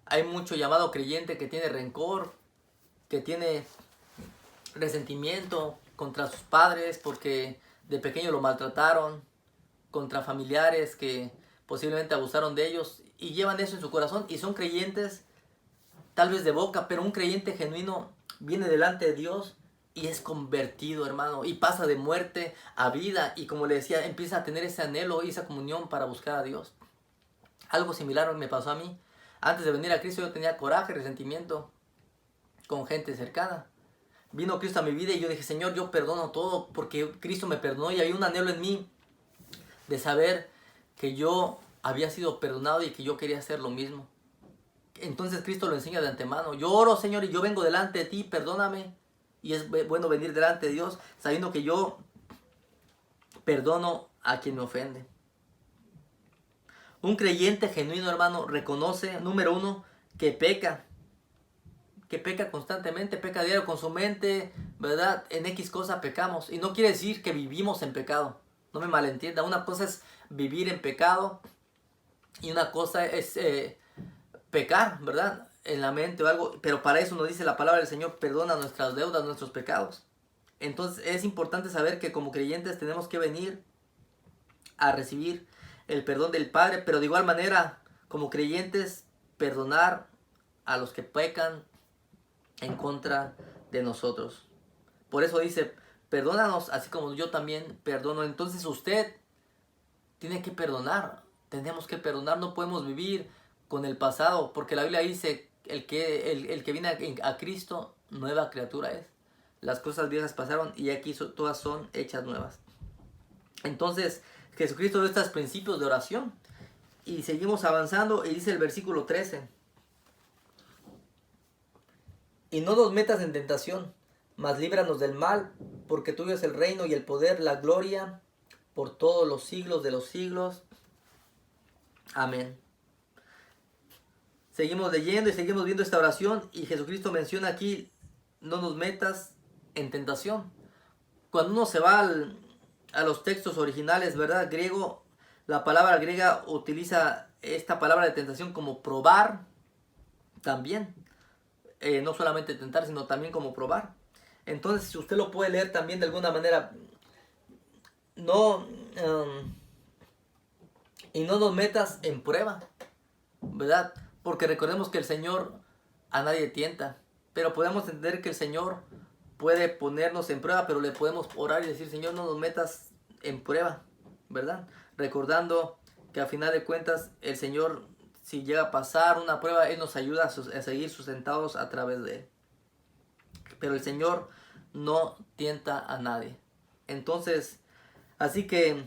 hay mucho llamado creyente que tiene rencor, que tiene resentimiento contra sus padres porque de pequeño lo maltrataron, contra familiares que posiblemente abusaron de ellos, y llevan eso en su corazón y son creyentes tal vez de boca, pero un creyente genuino viene delante de Dios y es convertido, hermano, y pasa de muerte a vida, y como le decía, empieza a tener ese anhelo y esa comunión para buscar a Dios. Algo similar me pasó a mí. Antes de venir a Cristo yo tenía coraje, resentimiento con gente cercana. Vino Cristo a mi vida y yo dije, Señor, yo perdono todo porque Cristo me perdonó, y había un anhelo en mí de saber que yo había sido perdonado y que yo quería hacer lo mismo. Entonces Cristo lo enseña de antemano. Yo oro, Señor, y yo vengo delante de ti, perdóname. Y es bueno venir delante de Dios sabiendo que yo perdono a quien me ofende. Un creyente genuino, hermano, reconoce, número uno, que peca constantemente, peca diario con su mente, ¿verdad? En X cosa pecamos. Y no quiere decir que vivimos en pecado. No me malentienda. Una cosa es vivir en pecado y una cosa es pecar, ¿verdad? En la mente o algo. Pero para eso nos dice la palabra del Señor, perdona nuestras deudas, nuestros pecados. Entonces es importante saber que como creyentes tenemos que venir a recibir el perdón del Padre, pero de igual manera, como creyentes, perdonar a los que pecan en contra de nosotros. Por eso dice, perdónanos así como yo también perdono. Entonces usted tiene que perdonar. Tenemos que perdonar, no podemos vivir con el pasado, porque la Biblia dice, el que viene a Cristo, nueva criatura es. Las cosas viejas pasaron y aquí todas son hechas nuevas. Entonces Jesucristo dio estos principios de oración. Y seguimos avanzando y dice el versículo 13. Y no nos metas en tentación, mas líbranos del mal, porque tuyo es el reino y el poder, la gloria, por todos los siglos de los siglos. Amén. Seguimos leyendo y seguimos viendo esta oración, y Jesucristo menciona aquí, no nos metas en tentación. Cuando uno se va a los textos originales, ¿verdad? Griego, la palabra griega utiliza esta palabra de tentación como probar también. No solamente tentar, sino también como probar. Entonces, si usted lo puede leer también de alguna manera, y no nos metas en prueba, ¿verdad? Porque recordemos que el Señor a nadie tienta, pero podemos entender que el Señor puede ponernos en prueba, pero le podemos orar y decir, Señor, no nos metas en prueba, ¿verdad? Recordando que a final de cuentas el Señor, si llega a pasar una prueba, Él nos ayuda a seguir sustentados a través de Él. Pero el Señor no tienta a nadie. Entonces, así que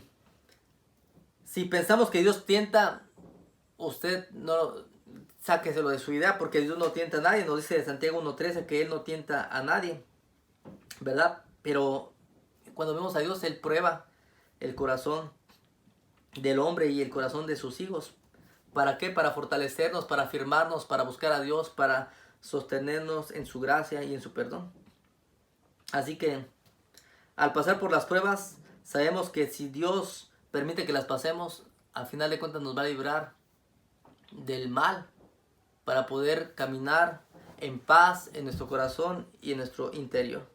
si pensamos que Dios tienta, usted no sáqueselo de su idea, porque Dios no tienta a nadie. Nos dice de Santiago 1:13 que Él no tienta a nadie, ¿verdad? Pero cuando vemos a Dios, Él prueba el corazón del hombre y el corazón de sus hijos. ¿Para qué? Para fortalecernos, para afirmarnos, para buscar a Dios, para sostenernos en su gracia y en su perdón. Así que al pasar por las pruebas, sabemos que si Dios permite que las pasemos, al final de cuentas nos va a librar del mal, para poder caminar en paz en nuestro corazón y en nuestro interior.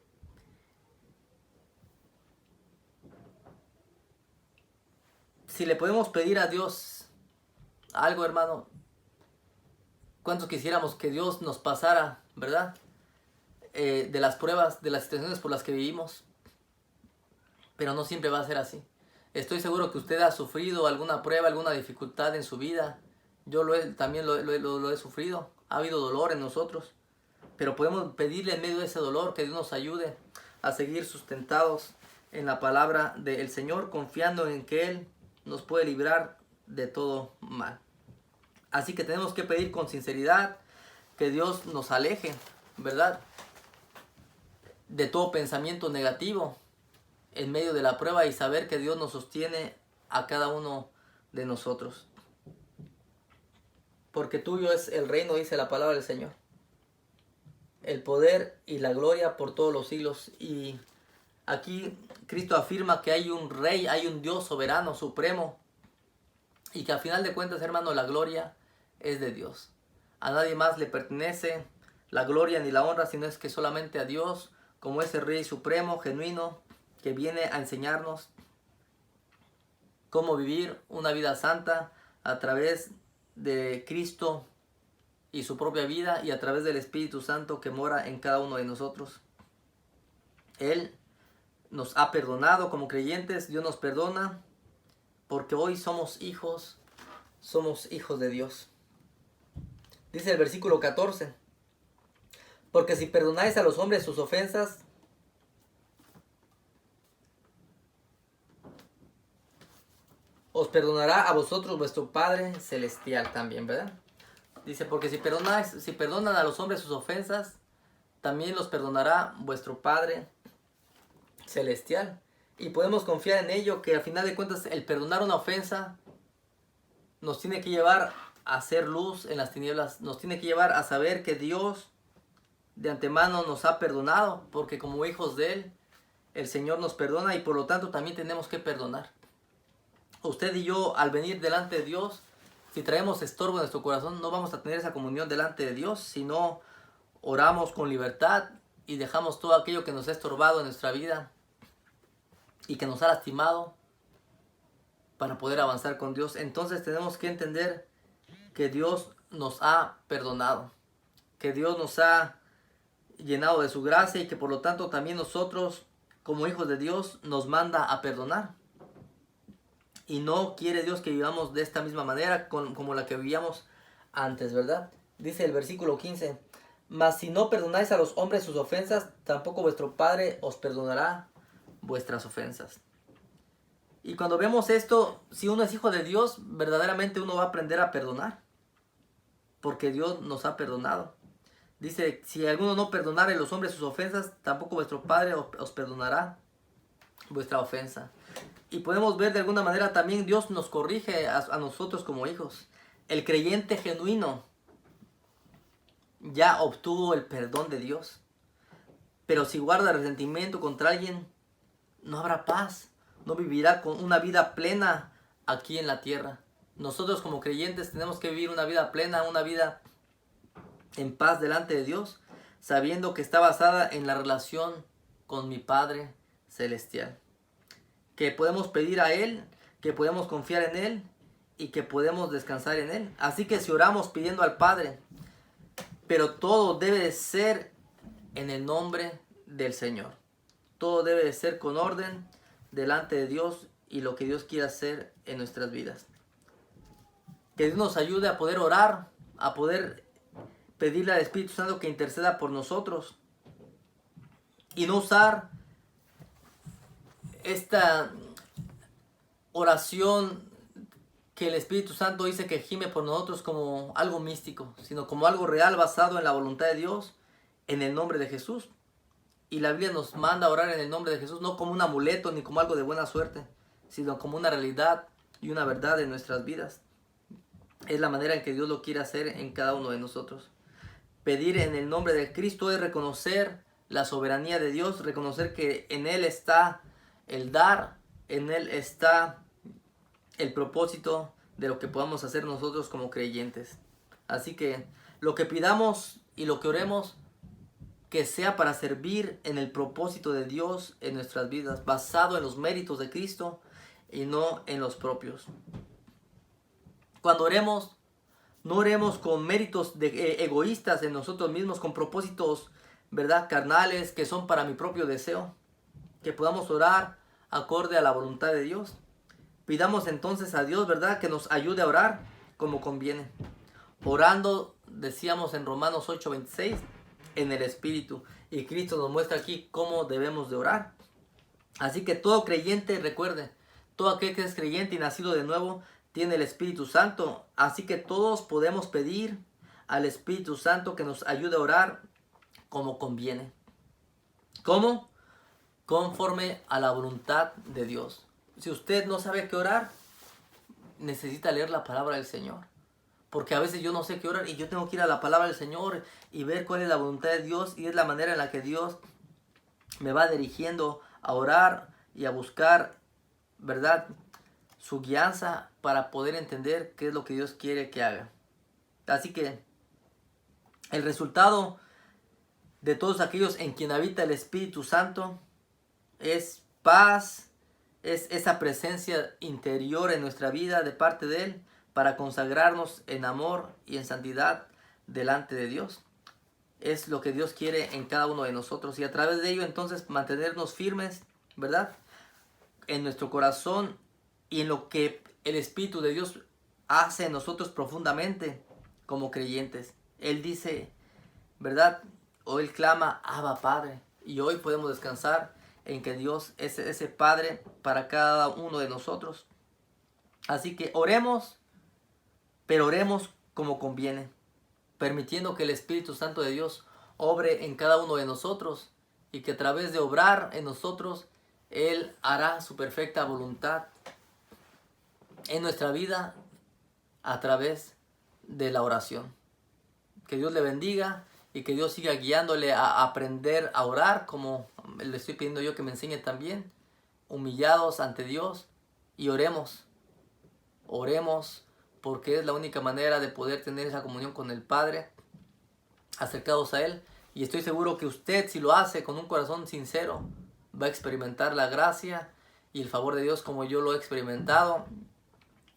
si le podemos pedir a Dios algo, hermano, ¿cuántos quisiéramos que Dios nos pasara, verdad? De las pruebas, de las situaciones por las que vivimos. Pero no siempre va a ser así. Estoy seguro que usted ha sufrido alguna prueba, alguna dificultad en su vida. Yo también lo he sufrido. Ha habido dolor en nosotros. Pero podemos pedirle en medio de ese dolor que Dios nos ayude a seguir sustentados en la palabra del Señor, confiando en que Él nos puede librar de todo mal. Así que tenemos que pedir con sinceridad que Dios nos aleje, ¿verdad?, de todo pensamiento negativo en medio de la prueba, y saber que Dios nos sostiene a cada uno de nosotros. Porque tuyo es el reino, dice la palabra del Señor, el poder y la gloria por todos los siglos. Y aquí Cristo afirma que hay un rey, hay un Dios soberano, supremo, y que al final de cuentas, hermano, la gloria es de Dios. A nadie más le pertenece la gloria ni la honra, sino es que solamente a Dios, como ese Rey supremo, genuino, que viene a enseñarnos cómo vivir una vida santa a través de Cristo y su propia vida, y a través del Espíritu Santo que mora en cada uno de nosotros. Él nos ha perdonado como creyentes. Dios nos perdona porque hoy somos hijos de Dios. Dice el versículo 14: porque si perdonáis a los hombres sus ofensas, os perdonará a vosotros vuestro Padre Celestial también, ¿verdad? Dice, porque si perdonan a los hombres sus ofensas, también los perdonará vuestro Padre Celestial. Y podemos confiar en ello, que al final de cuentas el perdonar una ofensa nos tiene que llevar a hacer luz en las tinieblas, nos tiene que llevar a saber que Dios de antemano nos ha perdonado, porque como hijos de Él, el Señor nos perdona, y por lo tanto también tenemos que perdonar. Usted y yo, al venir delante de Dios, si traemos estorbo en nuestro corazón, no vamos a tener esa comunión delante de Dios, si no oramos con libertad y dejamos todo aquello que nos ha estorbado en nuestra vida y que nos ha lastimado para poder avanzar con Dios. Entonces tenemos que entender que Dios nos ha perdonado, que Dios nos ha llenado de su gracia, y que por lo tanto también nosotros, como hijos de Dios, nos manda a perdonar. Y no quiere Dios que vivamos de esta misma manera como la que vivíamos antes, ¿verdad? Dice el versículo 15: mas si no perdonáis a los hombres sus ofensas, tampoco vuestro Padre os perdonará vuestras ofensas. Y cuando vemos esto, si uno es hijo de Dios, verdaderamente uno va a aprender a perdonar, porque Dios nos ha perdonado. Dice, si alguno no perdonare a los hombres sus ofensas, tampoco vuestro Padre os perdonará vuestra ofensa. Y podemos ver de alguna manera también Dios nos corrige a nosotros como hijos. El creyente genuino ya obtuvo el perdón de Dios. Pero si guarda resentimiento contra alguien, no habrá paz. No vivirá con una vida plena aquí en la tierra. Nosotros como creyentes tenemos que vivir una vida plena, una vida en paz delante de Dios, sabiendo que está basada en la relación con mi Padre Celestial. Que podemos pedir a Él, que podemos confiar en Él y que podemos descansar en Él. Así que si oramos pidiendo al Padre, pero todo debe de ser en el nombre del Señor. Todo debe de ser con orden delante de Dios y lo que Dios quiere hacer en nuestras vidas. Que Dios nos ayude a poder orar, a poder pedirle al Espíritu Santo que interceda por nosotros y no usar esta oración que el Espíritu Santo dice que gime por nosotros como algo místico, sino como algo real basado en la voluntad de Dios, en el nombre de Jesús. Y la Biblia nos manda a orar en el nombre de Jesús, no como un amuleto ni como algo de buena suerte, sino como una realidad y una verdad en nuestras vidas. Es la manera en que Dios lo quiere hacer en cada uno de nosotros. Pedir en el nombre de Cristo es reconocer la soberanía de Dios, reconocer que en Él está el dar, en Él está el propósito de lo que podamos hacer nosotros como creyentes. Así que lo que pidamos y lo que oremos, que sea para servir en el propósito de Dios en nuestras vidas, basado en los méritos de Cristo y no en los propios. Cuando oremos, no oremos con méritos egoístas en nosotros mismos, con propósitos, ¿verdad?, carnales que son para mi propio deseo. Que podamos orar acorde a la voluntad de Dios. Pidamos entonces a Dios, ¿verdad?, que nos ayude a orar como conviene. Orando, decíamos en Romanos 8:26, en el Espíritu. Y Cristo nos muestra aquí cómo debemos de orar. Así que todo creyente, recuerde, todo aquel que es creyente y nacido de nuevo, tiene el Espíritu Santo. Así que todos podemos pedir al Espíritu Santo que nos ayude a orar como conviene. ¿Cómo? Conforme a la voluntad de Dios. Si usted no sabe qué orar, necesita leer la palabra del Señor. Porque a veces yo no sé qué orar y yo tengo que ir a la palabra del Señor y ver cuál es la voluntad de Dios, y es la manera en la que Dios me va dirigiendo a orar y a buscar, ¿verdad?, su guianza para poder entender qué es lo que Dios quiere que haga. Así que el resultado de todos aquellos en quien habita el Espíritu Santo es paz, es esa presencia interior en nuestra vida de parte de Él para consagrarnos en amor y en santidad delante de Dios. Es lo que Dios quiere en cada uno de nosotros, y a través de ello entonces mantenernos firmes, ¿verdad?, en nuestro corazón y en lo que el Espíritu de Dios hace en nosotros profundamente como creyentes. Él dice, ¿verdad?, o Él clama, Abba Padre, y hoy podemos descansar en que Dios es ese Padre para cada uno de nosotros. Así que oremos, pero oremos como conviene, permitiendo que el Espíritu Santo de Dios obre en cada uno de nosotros, y que a través de obrar en nosotros, Él hará su perfecta voluntad en nuestra vida a través de la oración. Que Dios le bendiga y que Dios siga guiándole a aprender a orar, como le estoy pidiendo yo que me enseñe también, humillados ante Dios, y oremos. Oremos, porque es la única manera de poder tener esa comunión con el Padre, acercados a Él. Y estoy seguro que usted, si lo hace con un corazón sincero, va a experimentar la gracia y el favor de Dios como yo lo he experimentado.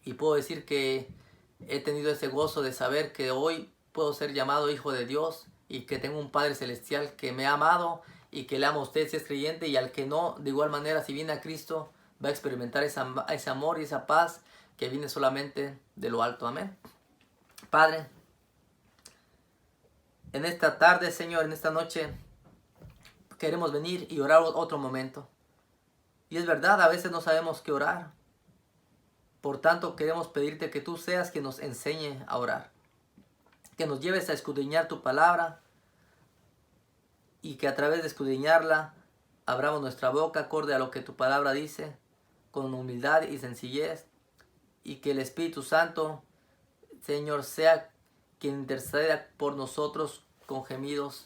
Y puedo decir que he tenido ese gozo de saber que hoy puedo ser llamado hijo de Dios, y que tengo un Padre Celestial que me ha amado y que le ama a usted si es creyente, y al que no, de igual manera, si viene a Cristo, va a experimentar ese amor y esa paz que viene solamente de lo alto. Amén. Padre, en esta tarde, Señor, en esta noche, queremos venir y orar otro momento. Y es verdad, a veces no sabemos qué orar. Por tanto, queremos pedirte que tú seas quien nos enseñe a orar. Que nos lleves a escudriñar tu palabra, y que a través de escudriñarla abramos nuestra boca acorde a lo que tu palabra dice, con humildad y sencillez. Y que el Espíritu Santo, Señor, sea quien interceda por nosotros con gemidos